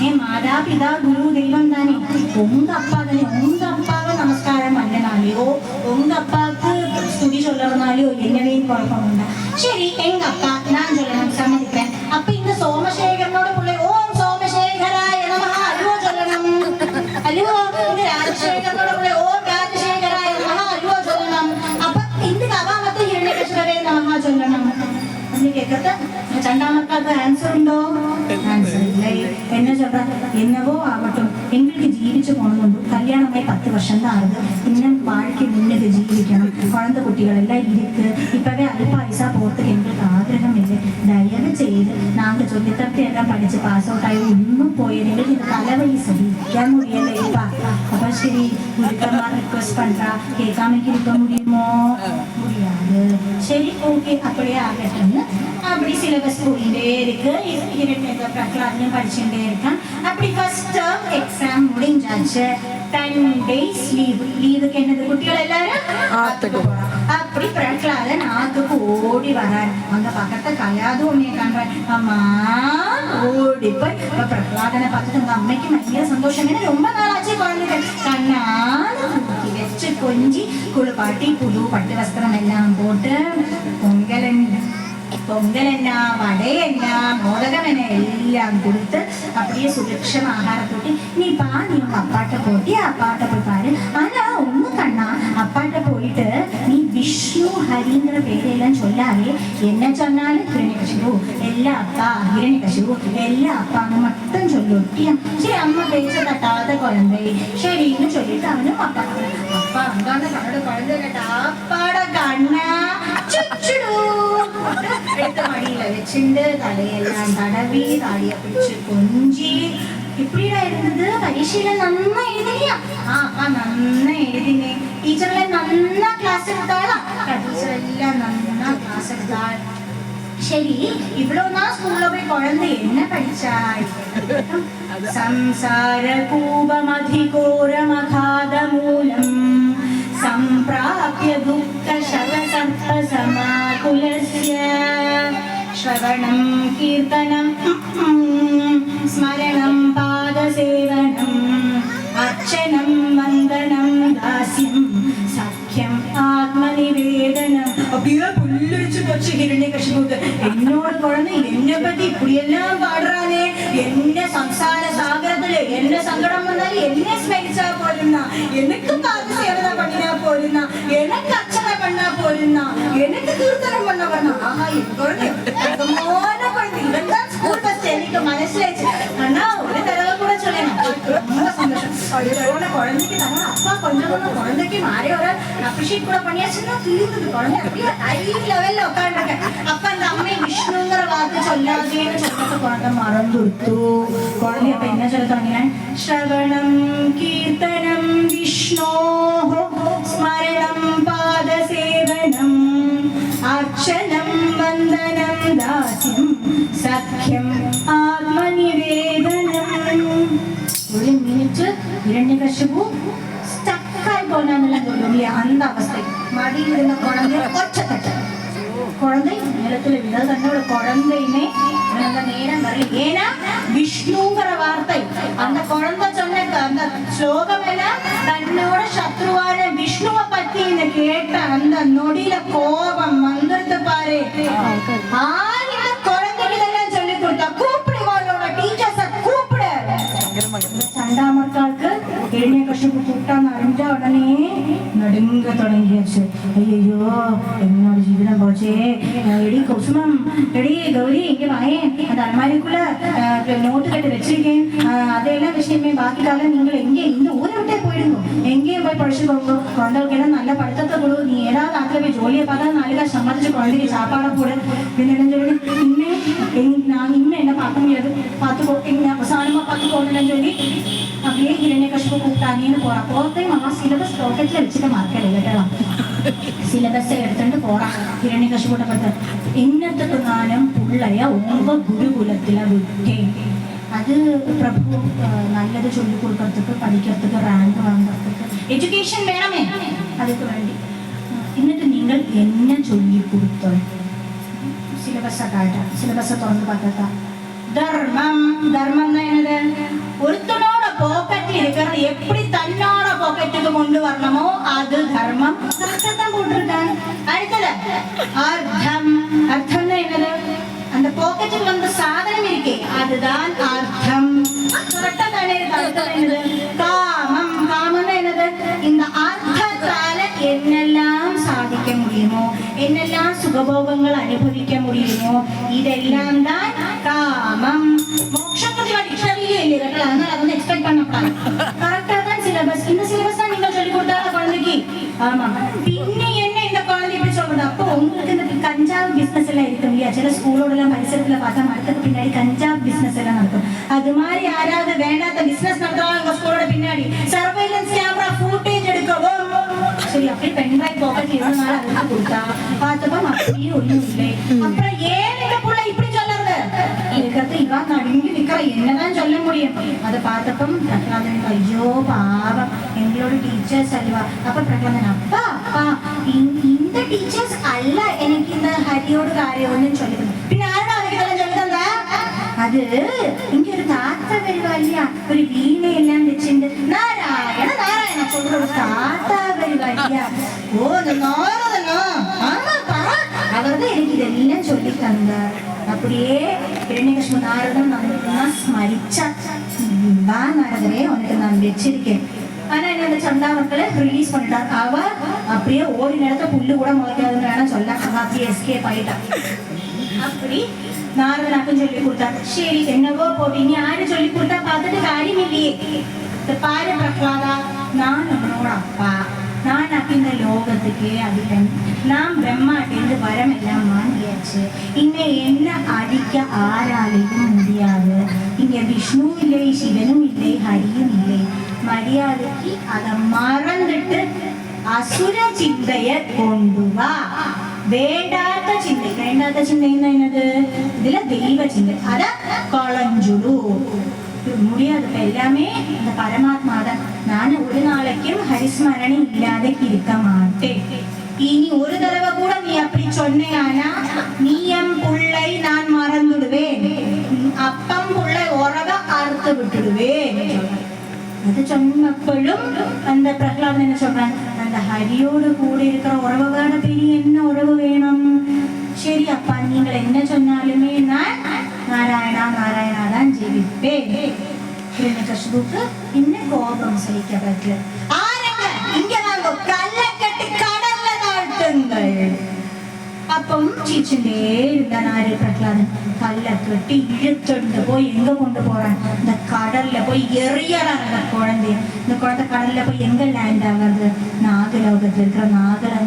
என் மாதா பிதா குரு தெய்வம் தானே, உங்க அப்பா தானே, உங்க அப்பாவை நமஸ்காரம் பண்ணனாலேயோ உங்க அப்பாவுக்கு ஸ்துதி சொல்றதுனாலயோ என்னவே குழப்பம் உண்டா? சரி எங்க அப்பா நான் சொல்லணும், சம்மதிக்கிறேன். அப்ப இந்த சோமசேகரனோட பிள்ளை ஓம் சோமசேகராய நமஹ அல்வோ சொல்லணும், அல்வோ. இந்த ராஜசேகரனோட பிள்ளை ஓம் ராஜசேகராய நமஹ அல்வோ சொல்லணும். அப்ப இந்த கவாமத்தை ஹிரண்யகசிபவே நமஹ சொல்லணும். கேட்கறத சண்டா மக்களுக்கு ஆன்சர் உண்டோ? ஆன்சர் இல்லை. என்ன சொல்றாங்க, என்னவோ ஆகட்டும், எங்களுக்கு ஜீவிச்சு போனதுண்டு, கல்யாணமே 10 வருஷம் தான் ஆகுது, இன்னும் வாழ்க்கை முன்னுக்கு ஜீவிக்கணும், குழந்தை குட்டிகள் எல்லாம் இருக்கு, இப்பவே அல்பாயுசா போறதுக்கு எங்களுக்கு ஆகிரகம் இல்லை. தயவு செய்து நாங்க சொல்லித்தரத்து எல்லாம் படிச்சு பாஸ் அவுட் ஆகி இன்னும் போயிருந்தது, இந்த தலைவலி சகிக்க முடியல இப்பா. அப்ப சரி குருக்கமா ரிக்வெஸ்ட் பண்றா, கேட்காமக்கு இருக்க முடியுமோ? முடியாது. சரி ஓகே அப்படியே ஆகட்டும்னு அப்படி சிலபஸ் போயிட்டே இருக்கு. பிரகலாதனையும் படிச்சுட்டே இருக்கான். அப்படி ஃபர்ஸ்ட் டேர்ம் எக்ஸாம் முடிஞ்சாச்சு. 10 days லீவுக்கு என்னது குட்டிகள் எல்லாரும் ஆத்துக்கு போறான். அப்படி பிரகலாதன் ஆத்துக்கு ஓடி வரார். அங்க பக்கத்தை கல்யாதுமே காண்றார். அம்மா ஓடி போய் பிரகலாதனை பார்த்துட்டு உங்க அம்மைக்கு பயங்கர சந்தோஷம், ஏன்னா ரொம்ப நாளாச்சு குழந்தைங்க கண்ணால தூக்கி வச்சு கொஞ்சி குளிப்பாட்டி புது பட்டு வஸ்திரம் எல்லாம் போட்டு பொங்கல் என்ன வடை என்ன மோதகம் என்ன எல்லாம் கொடுத்து அப்படியே சுபிக்ஷம் ஆகாரம் போட்டு நீ உங்க அப்பாட்ட போட்டி அப்பாட்ட போய் பாரு. ஆனா ஒண்ணு கண்ணா, அப்பாட்ட போயிட்டு நீ விஷ்ணு ஹரிங்கிற பேரையெல்லாம் சொல்லாலே, என்ன சொன்னாலும் ஹிரண்யகசிபு எல்லா அப்பா, ஹிரண்யகசிபு எல்லா அப்பாங்க மட்டும் சொல்லி ஒட்டியா. சரி அம்மா பேச்ச தட்டாத குழந்தை சரின்னு சொல்லிட்டு அவனும் அப்பா அப்பா அங்கான கண்ணோட குழந்தை கேட்டா அப்பாட கண்ணா சுச்சுடு எடுத்த மடியில வச்சுட்டு தலையெல்லாம் தடவி தாடிய பிடிச்சு கொஞ்சி இப்படிடா இருந்தது. பரீட்சையில நல்லா எழுதினியா? அப்பா நல்லா எழுதினேன். டீச்சர்ல நல்லா கிளாஸ் எடுத்தாளா? டீச்சர் எல்லாம் நல்லா கிளாஸ் எடுத்தாள். சரி இவ்வளவு நாள் ஸ்கூல்ல போய் குழந்தை என்ன படிச்சாய்? சம்சார கூபமதிகோரமகாத மூலம் सम्प्राप्य दुःख शवसर्प समाकुलस्य श्रवणं कीर्तनं स्मरणं पादसेवनम् अर्चनं वन्दनं दास्यं सख्यं आत्मनिवेदनं. அப்படியே புல்லரிச்சு போச்சு ஹிரண்யகசிபுக்கு. என்னோட குழந்தை என்னை பத்தி இப்படி எல்லாம் பாடுறானே, என்ன சம்சார சாகரத்துல என்ன சங்கடம் வந்தாலும் என்ன ஸ்மைச்சா போதுன்னா, எனக்கு பாத சேவனை பண்ணினா போதுன்னா, எனக்கு அர்ச்சனை பண்ணா போதும், இருந்தா எனக்கு கீர்த்தனம் பண்ண வரணும். ஆஹா என் குழந்தை தங்கமான குழந்தை, இவன் தான் ஸ்கூல் பஸ் எனக்கு மனசுலாச்சு. ஆனா ஒரு தடவை கூட சொல்லேன், ரொம்ப சந்தோஷம். குழந்தைக்கு தர அப்பா கொஞ்சம் குழந்தைக்கு மாறி ஒரு அப்ரிஷியேட் கூட பண்ணியாச்சுன்னா தீர்ந்தது. குழந்தை அப்படியே ஹை லெவல்ல உட்காந்துருக்கேன். அப்ப அந்த அம்மை விஷ்ணுங்கிற வார்த்தை சொல்லாதேன்னு சொல்லிட்டு குழந்தை மறந்துடுத்து. குழந்தை அப்ப என்ன சொல்ல தொடங்கினேன், ஸ்ரவணம் கீர்த்தனம் விஷ்ணோ ஸ்மரணம் பாத சேவனம் அர்ச்சனம் வந்தனம் தாஸ்யம் சத்யம் ஆத்ம நிவேதனம். ஒரு மினிட் இரண்யகசிபு ஸ்டக்காய் போனான்னு சொல்லுவோம், அந்த அவஸ்தை. மடியில் இருந்த குழந்தை ஒச்சத்தட்ட குழந்தை நிலத்துல விட தன்னோட குழந்தையுமே அந்த நேரம் வரல. ஏன்னா விஷ்ணுங்கிற வார்த்தை அந்த குழந்தை சொன்ன அந்த ஸ்லோகம் என்ன, தன்னோட சத்ருவான விஷ்ணுவை பத்தி இந்த கேட்ட அந்த நொடியில கோபம் வந்துருது பாரு. இந்த குழந்தைக்கு இதெல்லாம் சொல்லி கொடுத்தா கூப்பிடு, அவளோட டீச்சர்ஸ கூப்பிடு. சண்டாமர்காவுக்கு இரண்யகசிபு கூப்பிட்டான்னு அறிஞ்சா உடனே நடுங்க தொடங்கியாச்சு. ஐயோ என்னோட ஜீவிதம் போச்சே. எடி குசுமம், எடி கௌரி இங்க வாயேன், அந்த அலமாரிக்குள்ள நோட்டு கட்டு வச்சிருக்கேன், அதெல்லாம் விஷயமே பாக்கிட்டால நீங்கள் எங்க இந்த ஊரை விட்டே போயிடுங்க, எங்கேயும் போய் படிச்சுக்கோங்க. குழந்தைகளுக்கு எல்லாம் நல்ல படுத்தத்தை கொடு, நீ ஏதாவது ஆத்துல போய் ஜோலியை பார்த்தா நாளைக்கா சம்பாதிச்சு குழந்தைக்கு சாப்பாடை போடு அப்படின்னு சொல்லி நான் இன்னும் என்ன பார்க்க முடியாது, பார்த்துக்கோ எங்க அவசானமா பார்த்துக்கோன்னு சொல்லி அப்படியே இரண்யகசிபு கூப்பிட்டானேன்னு போறான். போறதை மாமா சிலபஸ் பாக்கெட்ல வச்சுக்க மார்க்கெட் கேட்டலாம். சிலபஸை எடுத்துட்டு போறான். இரண்யகசிபுட்ட பார்த்து, என்னத்துக்கு நானும் பிள்ளைய உங்க குருகுலத்துல விட்டேன். அது பிரபு நல்லது சொல்லி கொடுக்கறதுக்கு, படிக்கிறதுக்கு, ரேங்க் வாங்கறதுக்கு, எஜுகேஷன் வேணுமே, அதுக்கு வேண்டி. എന്നിട്ട് നിങ്ങൾ என்ன சொல்லி கொடுத்தோம்? சிலபஸை காட்ட, சிலபஸை திறந்து பார்த்தா தர்மம். தர்மம்னா என்னது, ஒருத்தனோட பாக்கெட்ல இருக்கிறது எப்படி தன்னோட பாக்கெட்டுக்கு கொண்டு வரணுமோ அது தர்மம். தான் போட்டிருக்காங்க. அடுத்தது அர்த்தம். அர்த்தம்னா என்னது, அந்த பாக்கெட்டுக்கு வந்த சாதனம் இருக்கே அதுதான் அர்த்தம். கரெக்டா தானே இருக்கு. அடுத்தது என்னது, காமம். காமம்னா என்னது, இந்த அர்த்தத்தால என்னெல்லாம் சாதிக்க முடியுமோ, என்னெல்லாம் சுகபோகங்கள் அனுபவிக்க முடியுமோ இதெல்லாம் தான் காமம். மோட்சத்துக்கு டிக்ஷனரியே இல்லை, அதனால அதை வந்து எக்ஸ்பெக்ட் பண்ணக்கூடாது. கரெக்டா தான் சிலபஸ். இந்த சிலபஸ் தான் நீங்க சொல்லி கொடுத்தாங்க குழந்தைக்கு. ஆமா, பின்னி என்ன இந்த குழந்தை இப்படி சொல்றது. அப்போ உங்களுக்கு இந்த கஞ்சாவ் பிசினஸ் எல்லாம் இருக்கு இல்லையா, சில ஸ்கூலோட எல்லாம் பரிசரத்துல பார்த்தா மரத்துக்கு பின்னாடி கஞ்சாவ் பிசினஸ் எல்லாம் நடக்கும். அது மாதிரி யாராவது வேண்டாத பிசினஸ் நடத்துவாங்க எங்க ஸ்கூலோட பின்னாடி. சர்வைலன்ஸ் கேமரா ஃபுட்டேஜ் எடுக்கவும் சரி, அப்படி பென்ட்ரைவ் பாக்கெட் இருந்தனால அதுக்கு கொடுத்தா பார்த்தப்ப அப்படியே ஒண்ணும் இல்லை. அப்புறம் ஏன் இந்த புள்ள இப்படி சொல்லுறது இருக்கிறது, இவன் நடுங்கி நிக்கிற, என்னதான் சொல்ல முடியும். அதை பார்த்தப்ப பிரகலாதன், ஐயோ பாவம் எங்களோட டீச்சர்ஸ் அல்லவா. அப்ப பிரகலாதன், அப்பா அப்பா இந்த டீச்சர்ஸ் அல்ல எனக்கு இந்த ஹரியோட காரியம் சொல்லி പിന്നെ ആരുടെ അവർക്ക് ചൊല്ലുന്നത്. അത് എനിക്കൊരു താത്ത വരുവാ இல்லையா, ഒരു വീണയെല്ലാം വെച്ചിട്ട് നാരായണ നാരായണ சொல்ற ஒரு தாத்தா வருவா இல்லையா. ஓ நாரதனா, ஆமா பா, அவர்தான் எனக்கு இதெல்லாம் சொல்லி தந்தார். அப்படியே இரண்யகசிபு நாரதன் நமக்கு ஸ்மரிச்சா, வா நாரதரே உனக்கு நான் வச்சிருக்கேன். ஆனா என்ன, அந்த சண்டாமர்களை ரிலீஸ் பண்ணிட்டார். அவ அப்படியே ஓடி நேரத்தை புல்லு கூட முளைக்காதுன்னு வேணா சொல்ல, அவ அப்படியே எஸ்கேப் ஆயிட்டான். அப்படி நாரதனாக்கும் சொல்லி கொடுத்தாரு. சரி என்னவோ போவீங்க, யாரு சொல்லி கொடுத்தா பார்த்துட்டு காரியம் இல்லையே. பாரு பிரகலாதா, நான் உன்னோட அப்பா, நான் இந்த லோகத்துக்கே அதிபன், நான் பிரம்மாட்டேந்து வரம் எல்லாம் வாங்கியாச்சு. இங்க என்ன அடிக்க ஆராலையும் முடியாது. இங்க விஷ்ணு இல்லை, சிவனும் இல்லை, ஹரியும் இல்லை. மரியாதைக்கு அதை மறந்துட்டு அசுர சிந்தைய கொண்டு வா. வேண்டாத சிந்தை, வேண்டாத சிந்தைன்னா என்னது, இதுல தெய்வ சிந்தை, அத கொளஞ்சுடு முடியாது. எல்லாமே இந்த பரமாத்மா தான். நான் ஒரு நாளைக்கும் ஹரிஸ்மரணி இல்லாத இருக்க மாட்டேன். இனி ஒரு தடவை கூட நீ அப்படி சொன்னேனா, நீ என் புள்ளை நான் மறந்துடுவேன், அப்பம் புள்ளை உறவ அறுத்து விட்டுடுவேன். அது சொன்னப்பழும் அந்த பிரகலாதன் என்ன சொல்றாங்க, அந்த ஹரியோடு கூட இருக்கிற உறவோட பேரு என்ன உறவு வேணும். சரி அப்பா, நீங்கள் என்ன சொன்னாலுமே நான் நாராயணா நாராயணா தான் ஜீவிப்பேன். இரண்யகசிபுக்கு இன்னும் கோபம் சலிக்க பற்றல. ஆரங்க இங்க வாங்க, கல்ல கட்டி கடல்ல தாழ்த்துங்கள். അപ്പം ചീച്ചിണ്ടേ இருந்தாரு பிரகலாதன். கல்லை கட்டி இழுத்துட்டு போய் எங்க கொண்டு போறான்? இந்த கடல்ல போய் எறியறான் அந்த குழந்தைய. இந்த குழந்தை கடல்ல போய் எங்க லேண்ட் ஆகுது? நாகலோகத்துல இருக்கிற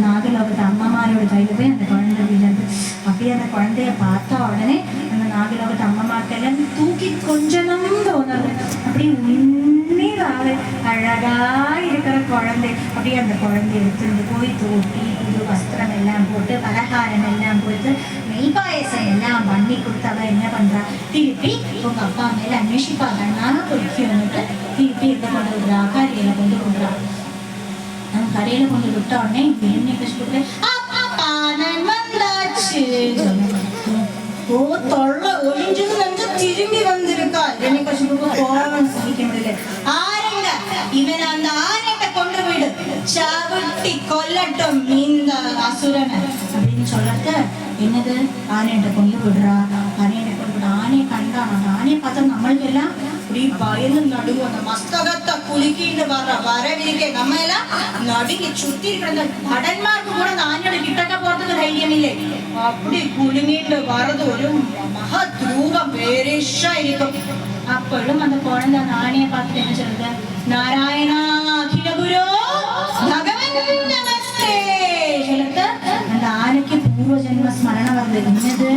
நாகலோகத்து அம்மமாரோட கையில போய் அந்த குழந்தை விழுந்து. அப்படியே அந்த குழந்தைய பார்த்த உடனே அந்த நாகலோகத்து அம்மமாக்கெல்லாம் தூக்கி கொஞ்சம் தோணுது. அப்படி உண்மையாவே அழகா இருக்கிற குழந்தை. அப்படியே அந்த குழந்தைய எடுத்துட்டு போய் தூக்கி புது வஸ்திரம் எல்லாம் போட்டு பலகாரம் எல்லாம் கொடுத்து நெய் பாயசம் எல்லாம் பண்ணி கொடுத்தவ என்ன பண்றா? திருப்பி உங்க அப்பா மேல அன்வேஷிப்பாங்கன்னா பொறுக்கிட்டு திருப்பி எங்க கொண்டு விடுறா? கரையில கொண்டு விடுறா. நம்ம கரையில கொண்டு விட்ட உடனே என்ன கஷ்டப்பட்டு வந்தாச்சு. ஓ தொல்லை ஒளிஞ்சது வந்து திரும்பி வந்திருக்கா. இரண்ய கஷ்டப்பட்டு போறவன் சகிக்க முடியல. ஆரங்க இவன் அந்த ஆணையத்தை கொண்டு விடு, சவிட்டி கொல்லட்டும் இந்த அசுரனை அப்படின்னு சொல்லத்த என்னது ஆணையத்தை கொண்டு விடுறா. ஆணையத்தை கொண்டு விட ஆணையை கண்டா அந்த ஆணையை பார்த்தா நம்மளுக்கு எல்லாம் அப்படி பயந்து நடுவோம். அந்த மஸ்தகத்தை குலுக்கிட்டு வரவிருக்கே நம்ம எல்லாம் நடுங்கி சுத்தி இருக்கிற அந்த கடன்மார்க்கு கூட அந்த ஆணையோட கிட்டக்க போறதுக்கு தைரியம் இல்லை. அப்படி குலுங்கிட்டு வர்றது ஒரு மகா துரூபம் பெரிஷா இருக்கும். அப்பொழுதும் அந்த குழந்தை அந்த ஆணையை பார்த்துட்டு என்ன சொல்லுது? நாராயணா அகில குரு பகவன் நமஸ்தே சொல்லுது. அந்த ஆணைக்கு பூர்வ ஜென்ம ஸ்மரணம் வருது. என்னது?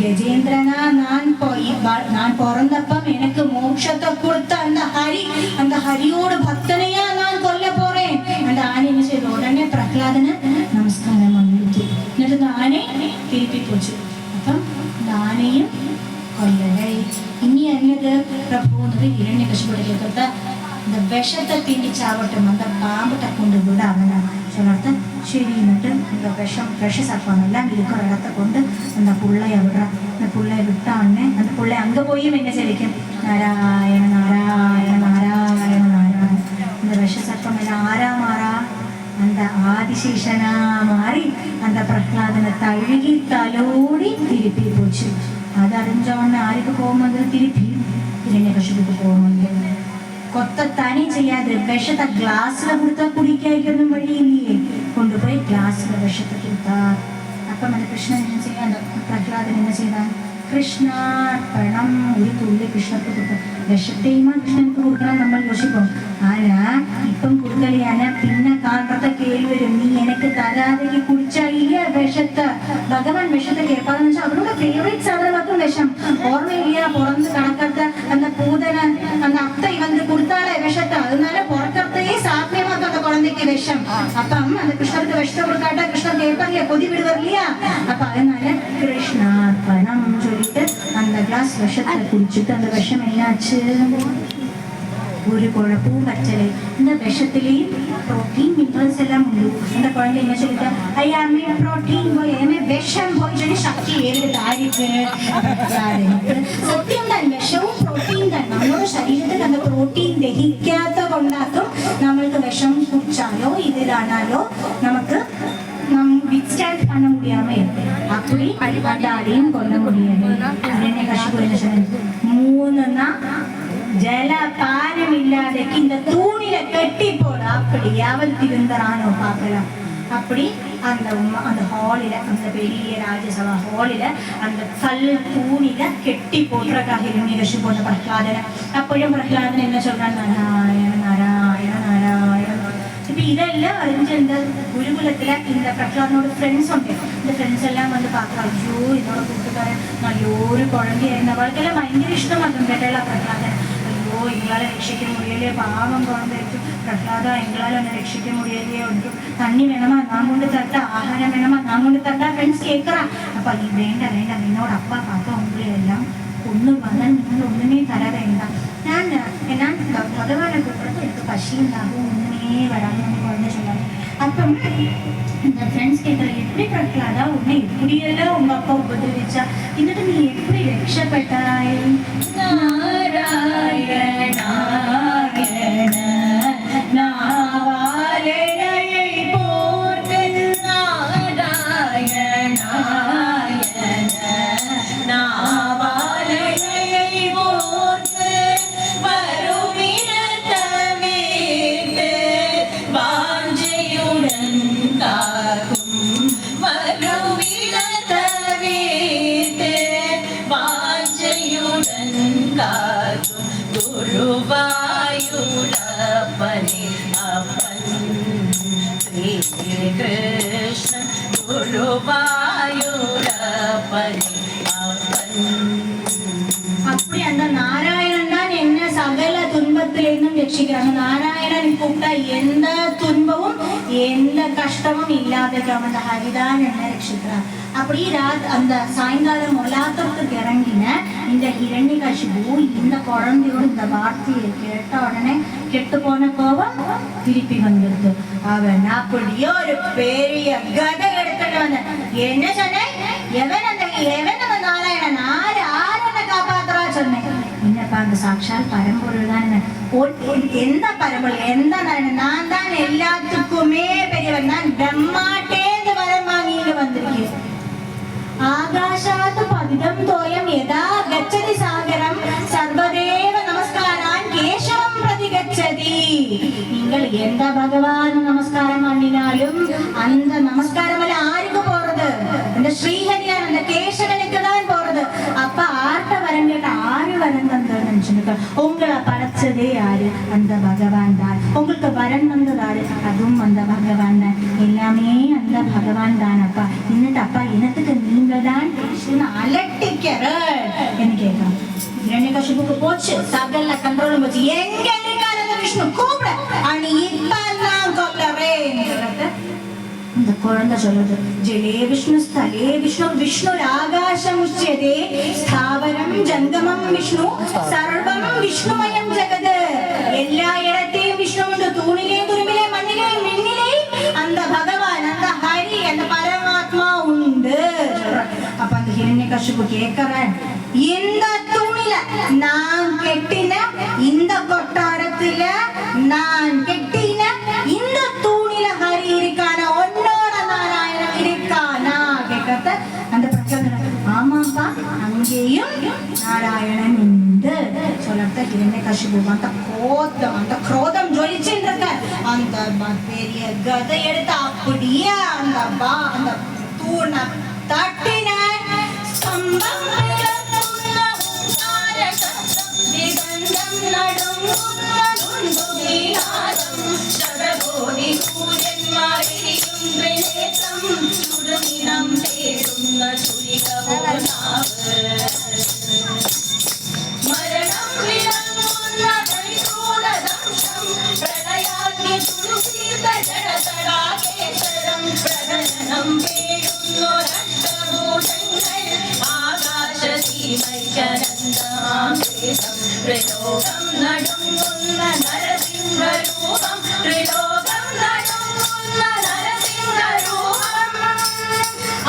கஜேந்திரனா நான் பிறந்தப்ப எனக்கு மோட்சத்தை கொடுத்த அந்த ஹரியோட பக்தனையா நான் கொல்ல போறேன். அந்த ஆணை என்ன செய்யுது? உடனே பிரகலாதனை நமஸ்காரம் பண்ணிடுச்சு. എന്നിട്ട് இந்த ஆணை திருப்பி போச்சு. அப்ப இந்த ஆணையும் கொல்லலை. இனி என்னது? பிரபுன்றது இரண்யகசிபுட்ட கேட்கறத இந்த விஷத்தை தீண்டி சாவட்டும், அந்த பாம்புட்ட கொண்டு விட அவனை சொல்றத சரின்னுட்டு இந்த விஷ சர்ப்பம் எல்லாம் இருக்கிற இடத்த கொண்டு அந்த புள்ளைய விடுறான். அந்த புள்ளைய விட்டான்னு அந்த புள்ளை அங்க போயும் என்ன செலிக்கும்? நாராயண நாராயண நாராயண நாராயண. இந்த விஷ சர்ப்பம் எல்லாம் ஆறாமாறா அந்த ஆதிசேஷனா மாறி அந்த பிரகலாதனை தழுகி தலோடி திருப்பி போச்சு. அது அறிஞ்சவொன்னு யாருக்கு கோபம் வந்து? திருப்பி இரண்யகசிபுக்கு கோபம் வந்து. கொத்த தனி செய்யாது. விஷத்தை கிளாஸ்ல கொடுத்தா குடிக்காய்க்கணும் வழி இல்லையே. கொண்டு போய் கிளாஸ்ல விஷத்தை கொடுத்தா. அப்ப அந்த கிருஷ்ணன் என்ன செய்ய? அந்த பிரகலாதன் என்ன செய்தான்? கிருஷ்ணார்ப்பணம் ஒரு துள்ளி கிருஷ்ணருக்கு கொடுத்தோம். விஷத்தையுமா கிருஷ்ணனுக்கு கொடுக்கலாம் நம்ம யோசிப்போம். ஆனா இப்ப கொடுக்கலையான பின்ன காண்றத கேள்வி வரும். நீ எனக்கு தராதைக்கு குடிச்சா இல்லையா விஷத்தை? பகவான் விஷத்தை கேட்பாங்க. அவரோட ஃபேவரட் சாதனமாக்கும் விஷம். ஓர்மை இல்லையா? பிறந்து கணக்கத்த அந்த பூதனை அந்த அத்தை வந்து கொடுத்தாலே விஷத்தை. அதனால பிறக்கத்தையே சாத்தியமாக்கும் அந்த குழந்தைக்கு விஷம். அப்ப அந்த கிருஷ்ணருக்கு விஷத்தை கொடுக்காட்டா கிருஷ்ணன் கேட்பார் இல்லையா? கொதி விடுவார் இல்லையா? அப்ப அதனால கிருஷ்ணார்ப்பணம் சொல்லிட்டு அந்த கிளாஸ் விஷத்தை குடிச்சுட்டு அந்த விஷம் என்னாச்சு? ஒரு குழப்பமும் பச்சலை. இந்த விஷத்திலேயும் புரோட்டீன் மினரல்ஸ் எல்லாம் உண்டு. அந்த குழந்தை என்ன சொல்லிட்டா? ஐயா அம்மே புரோட்டீன் போய் எதுவுமே விஷம் போய் சொல்லி சக்தி ஏழு தாரிக்கு സത്യം തന്നെ. വിഷവും പ്രോട്ടീൻ തന്നെ. നമ്മുടെ ശരീരത്തിൽ அந்த പ്രോട്ടീൻ ദഹിക്കാത്ത കൊണ്ടാക്കും നമ്മൾക്ക് விஷம் குடிச்சாலோ ഇതിലാണാലോ நமக்கு வித்ஸ்டாண்ட் பண்ண முடியாம இருக்கு. அப்படி அதாலையும் கொல்ல முடியாது. இரண்யகசிபு என்ன சொன்னது? 3 நாள் ஜலபானம் இல்லாதக்கு இந்த தூணில கட்டி போட. அப்படியாவது திருந்தரானோ பார்க்கலாம். அப்படி அந்த ஹாலில அந்த பெரிய ராஜசபா ஹாலில அந்த கல் தூணில கெட்டி போடுறதுக்காக இரண்யகசிபு போட்ட பிரகலாதனை. அப்பயும் பிரகலாதன் என்ன சொல்றான்? நாராயண நாராயண நாராயண. இப்ப இதெல்லாம் அறிஞ்சு இந்த குருகுலத்துல இந்த பிரகலாதனோட ஃப்ரெண்ட்ஸ் உண்டு. இந்த ஃப்ரெண்ட்ஸ் எல்லாம் வந்து பார்க்குறா. ஐயோ என்னோட கூட்டுக்காரன் നല്ലൊരു കുഴമ്പയായിരുന്നു. അവൾക്കെല്ലാം ഭയങ്കര ഇഷ്ടമായിരുന്നു കേട്ടല്ല പ്രഹ്ലാദൻ. അയ്യോ എങ്ങളാലെ രക്ഷിക്കാൻ മുടിയല്ലേ, പാവം കുഴമ്പയച്ചു പ്രഹ്ലാദ, എങ്ങളാൽ എന്നെ രക്ഷിക്കാൻ മുടിയല്ലേ, ഒരു തണ്ണി വേണമാ ഞാൻ കൊണ്ട് തട്ട, ആഹാരം വേണമാ ഞാൻ കൊണ്ട് തട്ട. ഫ്രണ്ട്സ് കേൾക്കറാ. അപ്പൊ ഈ വേണ്ട വേണ്ട നിന്നോട് അപ്പ പാക്ക ഉള്ളിലെല്ലാം ഒന്നും വന്നാൽ നിങ്ങൾ ഒന്നിനെ തര വേണ്ട, ഞാൻ ഭഗവാനെ കൂട്ടത്ത് എനിക്ക് പശിയുണ്ടാകും, ഒന്നിനെ വരാമെന്ന് പറഞ്ഞ ചൊല്ലാൻ. അപ്പം இந்த ஃப்ரெண்ட்ஸ் கேட்குற, எப்படி பிரகலாதா உன்னை இப்படியெல்லாம் உங்க அப்பா உபதிரிச்சா, എന്നിട്ട് நீ எப்படி രക്ഷപ്പെട്ടാய்? நாராயண நாராயண நாவாலனை போர்த்து, நாராயண நாராயண நாவாலனை போர்த்து, வருமினத்தமேத்து வாஞ்சையுடன் காக்கும் ഗുരുവായൂരപ്പനെ അപ്പൻ ശ്രീകൃഷ്ണ ഗുരുവായൂരപ്പനെ അപ്പൻ. அப்படி அந்த நாராயணன் தான் என்ன சகல துன்பத்திலிருந்தும் ரட்சிக்கிறாங்க. நாராயணன் கூப்பிட்டா எந்த துன்பமும் எந்த கஷ்டமும் இல்லாதவங்க அந்த ஹரிதான் என்ன ரட்சிக்கிறார். அப்படி அந்த சாயங்காலம் மொலாத்தத்துக்கு இறங்கின இந்த ஹிரண்யகசிபு இந்த குழந்தையோட இந்த வார்த்தையை கேட்ட உடனே கெட்டு போன கோபம் திருப்பி வந்துடுது. அவன் அப்படியே ஒரு பெரிய கதை எடுத்துட்டு வந்த என்ன சொன்ன எவன் அந்த நாராயணன் ஆறு காப்பாத்துறா சொன்னேன். என்னப்பா அந்த சாட்சால் பரம்பொருள் தான். எந்த பரம்பொருள் எந்த நான் தான் எல்லாத்துக்குமே பெரியவன். நான் பிரம்மாட்டேந்து வரம் வாங்கிட்டு வந்திருக்கேன். ஆகாஷாத் பதிதம் தோயம் யதா கச்சதி சாகரம் சர்வதேவ நமஸ்காரான் கேசவம் பிரதி கச்சதி. நீங்கள் எந்த பகவான் நமஸ்காரம் பண்ணினாலும் அந்த நமஸ்காரம் எல்லாம் ஆருக்கு போறது? இந்த ஸ்ரீஹரியான் அந்த கேசவனுக்கு தான் போறது. அப்ப ஆர்ட்ட வரம் கேட்ட ஆறு வரம் தந்ததுன்னு உங்களை படைச்சதே யாரு? அந்த பகவான் தான். உங்களுக்கு வரம் தந்ததாரு? அதுவும் அந்த பகவான் தான். எல்லாமே அந்த பகவான் தான். அப்பா இன்னட்டு அப்பா இனத்துக்கு நீங்க தான் அலட்டிக்கிற என்ன கேட்கலாம். ஹிரண்யகசிபுக்கு போச்சு சகல கண்ட்ரோலும் போச்சு. எங்க இருக்காரு விஷ்ணு கூப்பிட அணி இப்ப நான் கொல்லறேன். இந்த குழந்தை சொல்லுது ஜலே விஷ்ணு ஸ்தலே விஷ்ணு விஷ்ணு ஆகாசம் உச்சதே ஸ்தாவரம் ஜங்கமம் விஷ்ணு சர்வம் விஷ்ணுமயம் ஜெகத். எல்லா இடத்தையும் விஷ்ணு உண்டு. தூணிலே துரும்பிலே மண்ணிலே மின்னிலே அந்த பகவான் அந்த ஹரி அந்த பரமாத்மா உண்டு. அப்ப அந்த ஹிரண்யகசிபு கேட்கிறேன் இந்த தூணில நான் கெட்டின இந்த கொட்டாரத்துல நான் கெட்டின இந்த தூணில ஹரி இருக்கான உன்னோட நாராயணன் இருக்கானா கேட்கத்த அந்த பிரச்சனை. ஆமாப்பா அங்கேயும் நாராயணன் உண்டு சொல்லத்த ஹிரண்யகசிபு அந்த குரோதம் ஜொலிச்சுட்டு இருக்க அந்த பெரிய கதை எடுத்து அப்படியே அந்த தூண தட்டின ஸ்தம்பம் ത്രിലോകം നടുങ്ങുന്ന നരസിംഹരൂപം ത്രിലോകം നടുങ്ങുന്ന നരസിംഹരൂപം.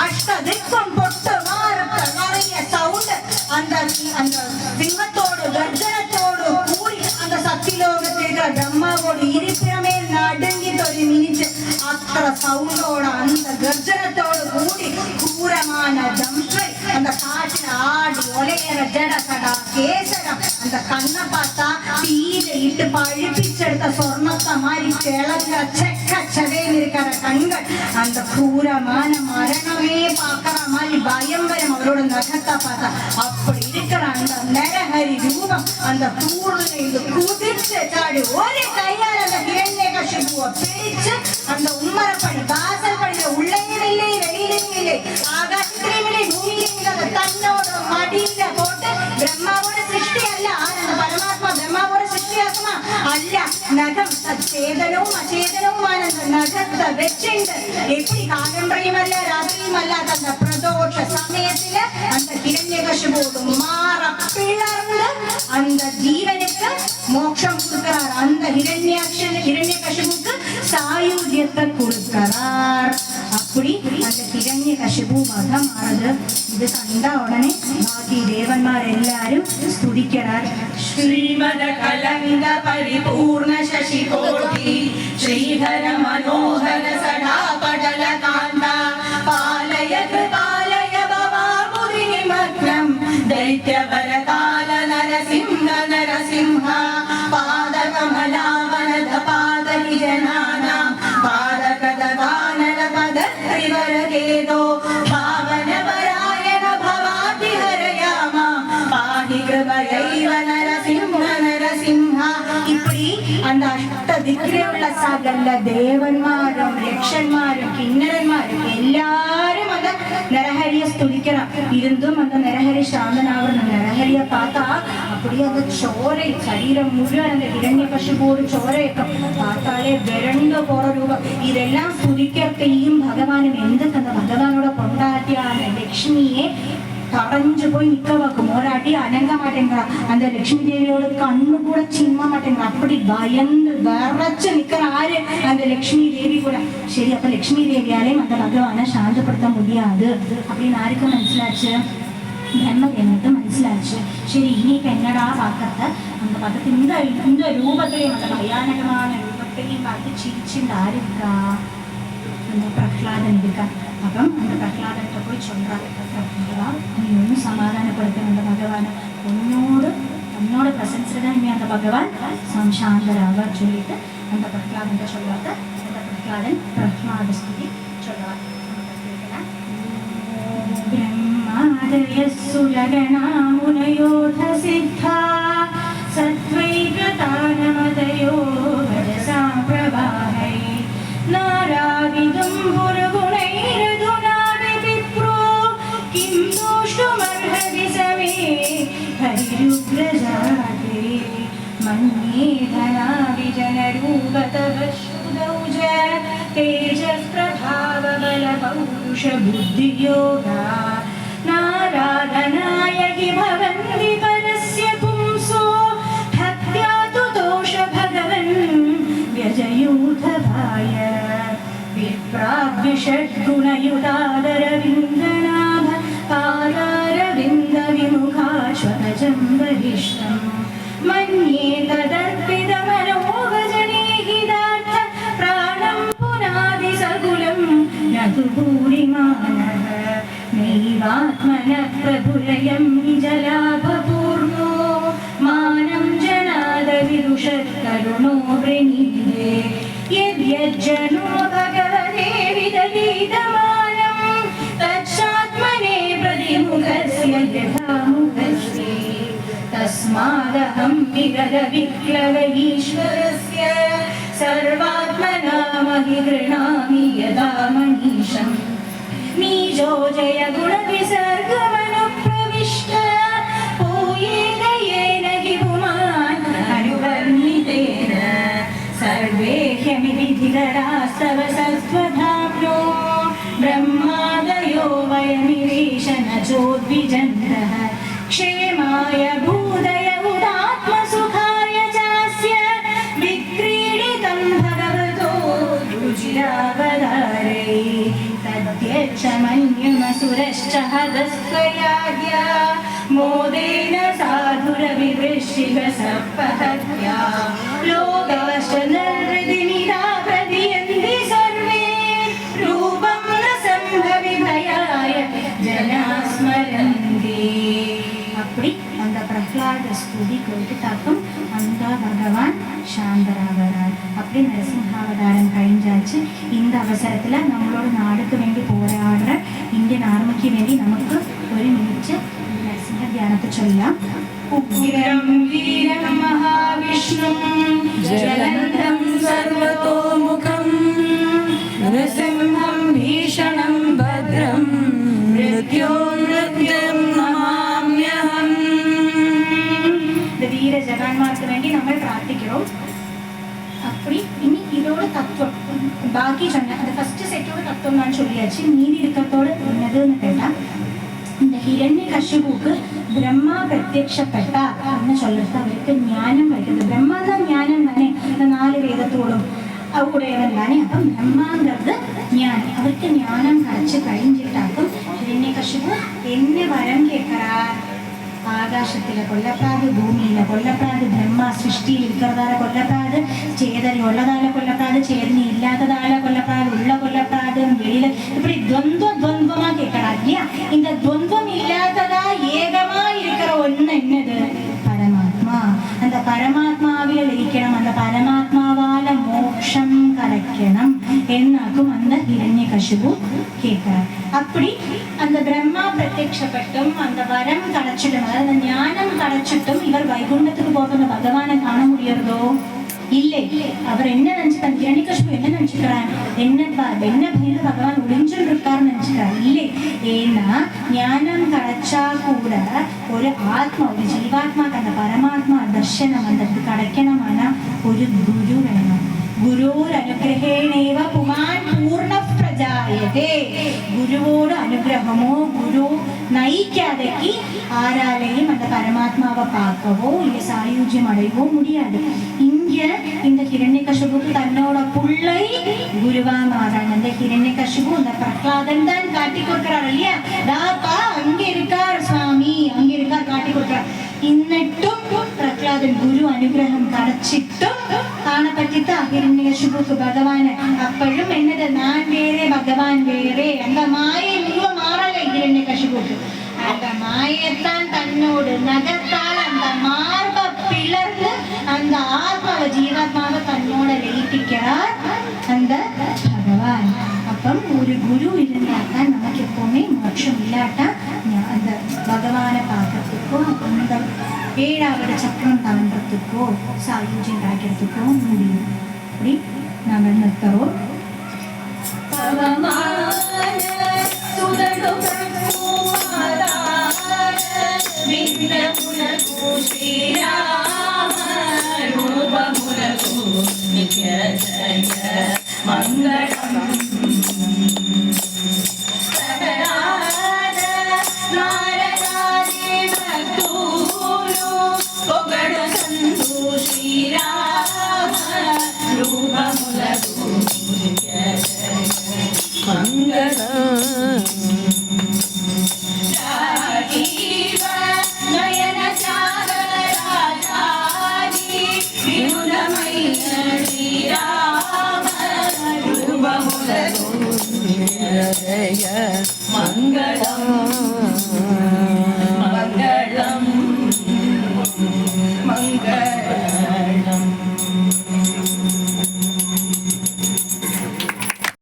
അഷ്ടദിക്കും പൊട്ട് മാറത്ത நிறைய സൗണ്ട് அந்த சிங்கத்தோடு கர்ஜனத்தோடு கூடி அந்த சத்திலோகத்தில் இருக்கிற பிரம்மாவோடு இருப்பிடமே நடுங்கி தொழில் மினிச்சு அத்தனை சவுண்டோட அந்த கர்ஜனத்தோடு கூடி கூரமான தம்ஷை அந்த காற்றில் ஆடி ஒலையற ஜட சடா கேசரம் அந்த கண்ணை பார்த்தா தீயில இட்டு பழுப்பிச்செடுத்த சொர்ணத்தை மாதிரி கிளங்க செக்கச்சவே இருக்கிற கண்கள் அந்த கூரமான மரணமே பார்க்கற மாதிரி பயங்கரம் அவரோட நகத்தை பார்த்தா அப்படி இருக்கிற அந்த நரஹரி ரூபம் அந்த தூர்ல இது குதிச்சு சாடி ஒரு கையால் அந்த ஹிரண்யகசிபுவை பிடிச்சு அந்த உம்மரப்படி வாசல் படியில உள்ளேயும் இல்லை வெளியிலையும் இல்லை ஆகாசத்திலையும் இல்லை பூமியிலையும் இல்லை தன்னோட மடியில போட்டு பிரம்மாவோட சிருஷ்டி அல்ல அந்த பரமாத்மா பிரம்மாவோட சிருஷ்டியாசமா அல்ல நகம் சேதனவும் அச்சேதனவுமான அந்த நகத்தை வச்சுண்டு எப்படி காலம்பரையும் அல்ல ராத்திரியும் அல்ல அந்த பிரதோஷ சமயத்துல அந்த ஹிரண்யகசிபுவோடு மாற பிளர்ந்து அந்த ஜீவனுக்கு மோட்சம் கொடுக்கிறார். அந்த ஹிரண்யகசிபுக்கு சாயுஜ்யத்தை கொடுக்கிறார். அப்படி அந்த ஹிரண்யகசிபு வதம் ஆனது. இது கண்ட உடனே பாக்கி தேவன்மார் எல்லாரும் ஸ்துதிக்கிறார். ஸ்ரீமத கலங்க பரிபூர்ண சசிகோட்டி ஸ்ரீஹர மனோகர சடா படல காந்தா பாலய கிருபாலய பவாமுதி நிமக்னம் दैत्यवरकाल नरसिंह नरसिंह पादकमलावनद पादनिजनानां पादकददानद पदत्रिवरकेदो भावनपरायण भवाति हरयामा पाहि कृपयैव नरसिंह नरसिंह സകല ദേവന്മാരും യക്ഷന്മാരും കിന്നരന്മാരും എല്ലാരും അത് നരഹരിയെ സ്തുതിക്കണം. ഇരുந்தும் அந்த நரஹரி சாந்தனாவணும். நரஹரியை பார்த்தா அப்படியே அந்த சோரை சரீரம் முழுவதும் அந்த ഹിരണ്യകശിപുவோட ചോരയൊക്കെ பார்த்தாலே വിരണ്ടു പോற രൂപം. ഇതെല്ലാം സ്തുതിക്കൊക്കെയും ഭഗവാനും എന്തൊക്കെ ഭഗവാനോട് കൊണ്ടാട്ടിയാണ് ലക്ഷ്മിയെ கரைஞ்சு போய் நிக்க வைக்கும். ஒரு அடி அணங்க மாட்டேங்கிறா. அந்த லட்சுமி தேவியோட கண்ணு கூட சின்ன மாட்டேங்கிறா. அப்படி பயந்து வரைச்சு நிக்கிற ஆறு அந்த லட்சுமி தேவி கூட. சரி, அப்ப லட்சுமி தேவியாலையும் அந்த பகவானை சாந்தப்படுத்த முடியாது அப்படின்னு யாருக்கு മനസ്സിലാச்சு? பிரம்மதேவனுக்கு മനസ്സിലാச்சு. சரி, இன்னைக்கு என்னடா பார்க்கறத அந்த பக்கத்து இந்த ரூபத்திலையும் அந்த பயானகமான ரூபத்திலையும் பார்த்து சிரிச்சுட்டு ஆறு இருக்கா? அந்த பிரஹ்லாதன் இருக்கா. അപ്പം அந்த பிரஹ்லாதன்கிட்ட போய் சொல்றாரு, பிரஹ்லாதா நீ ஒன்றும் சமாதானப்படுத்த அந்த பகவானை உன்னோட பிரசன்ஸ்ல தான் இனி அந்த பகவான் சாந்தராக சொல்லிட்டு அந்த பிரஹ்லாதன்கிட்ட சொல்றாரு. அந்த பிரஹ்லாதன் பிரஹ்லாத ஸ்துதி சொல்றார். பிரம்மாதய சுலகணா முனயோத சித்தா சத்வைகதானமதயோ வஜசா பிரபாஹை நாராவிதும் புருகுணைரதுனாவி விப்ரோ கிம் தோஷ்டுமர்ஹதி சமே ஹரிருக்ரஜாதே மன்யே தனாவிஜனரூபதவ ஸ்ருதௌஜ தேஜஸ் பிரபாவ பல பௌருஷ புத்தியோகா நாராதனாய ஹி பவந்தி பரஸ்ய பும்சோ பக்த்யா து தோஷ பகவன் व्यजयूथभाय विप्राद्विषड्गुणयुतादरविन्दनाभ पादारविन्दविमुखाश्वजं वरिष्ठम् मन्ये तदर्पितमनोगजनेहितार्थ प्राणं पुनादिसकुलं न तु भूरिमानः नैवात्मनः प्रभुलयं निजलाभपूर्णो मानं जनादविदुषत्करुणो वृणीते यद्यज्जनो भगवते विदलीतमानं तच्चात्मने प्रतिमुखस्य यथामुखस्य तस्मादहं विगतविप्लव ईश्वरस्य सर्वात्मना महि गृह्णामि यदा मनीषम् नीजो जय गुणविसर्गमनुप्रविष्ट पूयेन हि पुमान् अनुवर्णितेन सर्वे ह्यमिविधिकरास्तव सस्वधाम्नो ब्रह्मादयो वयमिवेश न चोद्विजन्तः क्षेमाय भूदय उदात्मसुखाय चास्य विक्रीडितं भगवतो रुचिरावतारै तद्यच्च मन्युमसुरश्च हदस्त्वयाद्या मोदेन साधुरविवृश्चिकसर्पहत्या लोकाश्च निर्वृतिमिदा प्रदीयन्ति सर्वे रूपं न सम्भविभयाय जना स्मरन्ति. அப்படி அந்த பிரஹ்லாத ஸ்துதி கேட்டுட்டாக்கும் அந்த பகவான் சாந்தராகிறார். அப்படி நரசிம்ஹாவதாரம் கழிஞ்சாச்சு. இந்த அவசரத்துல நம்மளோட நாடுக்கு வேண்டி போராடுற இந்தியன் ஆர்மிக்கு வேண்டி நமக்கு ஒரு நிமிஷம் நரசிம்ம தியானத்தை சொல்லலாம். உக்ரம் வீரம் மகாவிஷ்ணும் ஜலந்தம் சர்வதோமுகம் நரசிம்ஹம் பீஷணம் பத்ரம் மிருத்யோன்மிருத்யும் நமாம்யஹம். இந்த வீர ஜவான்மாருக்கு வேண்டி நம்ம பிரார்த்திக்கிறோம். அப்படி இனி இதோட தத்துவம் பாக்கி சொன்ன அந்த ஃபர்ஸ்ட் செட்டோட தத்துவம் நான் சொல்லியாச்சு. மீதி இருக்கத்தோட என்னதுன்னு கேட்டா, இந்த ഹിരണ്യകശിപുക്ക് பிரம்மா பிரத்யக்ஷப்பட்டா എന്ന് சொல்றது അവർക്ക് ജ്ഞാനം വരുന്നത്. பிரம்மா தான் ஞானம் தானே, இந்த 4 வேதத்தோடும் ഉടയവൻ தானே. അപ്പം ബ്രഹ്മാங்கிறது ஞானி. அவருக்கு ஞானம் கிடைச்சு കഴിഞ്ഞിട്ടാക്കും ഹിരണ്യകശിപു என்ன வரம் கேட்கிறார்? ஆகாசத்துல கொல்லப்படாது, பூமியில கொல்லப்படாது, பிரம்மா சிருஷ்டியில் இருக்கிறதால கொல்லப்படாது, சேதனி உள்ளதால கொல்லப்படாது, சேதனி இல்லாததால கொல்லப்படாது, உள்ள கொல்லப்படாது, வெளியில இப்படி துவந்தமா கேட்கறாரு இல்லையா? இந்த துவந்தம் இல்லாததா ஏகமா இருக்கிற ஒண்ணு என்னது? பரமாத்மா. அந்த பரமாத்மாவில லயிக்கணும், அந்த பரமாத்மாவால மோட்சம் கிடைக்கணும் എന്നാക്കും அந்த ഹിരണ്യകശിപു கேட்கிறார். அப்படி அந்த பிரம்மா பிரத்யக்ஷப்பட்டும் அந்த வரம் கிடைச்சிட்டும், அதாவது ஞானம் கிடைச்சிட்டும் இவர் வைகுண்டத்துக்கு போகிற பகவானை காண முடியறதோ இல்லை, அவர் என்ன நினைச்சுக்கிறார், இரணிகசிபு என்ன நினைச்சுக்கிறான், என்ன பயந்து பகவான் ஒளிஞ்சுட்டு இருக்காருன்னு நினைச்சுக்கிறார். இல்லை, ஏன்னா ஞானம் கிடைச்சா கூட ஒரு ஆத்மா, ஒரு ஜீவாத்மாக்கு அந்த பரமாத்மா தர்சனம் அந்த கிடைக்கணுமானா ஒரு குரு வேணும். குருர் அனுகிரகேணேவ புமான் பூர்ண பிரஜாயதே. குருவோட அனுகிரகமோ குரு நயிக்காதைக்கு ஆராலையும் அந்த பரமாத்மாவை பார்க்கவோ இல்லை சாயுஜ்யம் அடையவோ முடியாது. இங்க இந்த ஹிரண்யகசிபுக்கு தன்னோட புள்ளை குருவா மாறான். அந்த ஹிரண்யகசிபு அந்த பிரகலாதன் தான் காட்டி கொடுக்கிறார் இல்லையா, தாப்பா அங்க இருக்கார் சுவாமி, அங்க இருக்கார் காட்டி கொடுக்கிறார். இன்னட்டும் பிரகலாதன் குரு அனுகிரகம் கிடைச்சிட்டும் காணப்பட்டிட்டு ஹிரண்யகசிபுக்கு பகவான் அப்பழும் என்னது, நான் வேறே பகவான் வேறே, அந்த மாயை உருவ மாறல ஹிரண்யகசிபுக்கு. அந்த மாயத்தான் தன்னோடு நகத்தால் அந்த மார்பை பிளர்ந்து அந்த ஆத்மாவை ஜீவாத்மாவை தன்னோட லயிப்பிக்கிறார் அந்த பகவான். அப்பம் ஒரு குரு இருந்தால்தான் நமக்கு எப்பவுமே மோட்சம், இல்லாட்டா அந்த பகவானை பார்க்கறதுக்கோ அந்த 7வது சக்கரம் தாண்டறதுக்கோ சாயுஜ்யம் கிடைக்கிறதுக்கோ முடியும். அப்படி நாங்கள் நிற்கிறோம். मंगल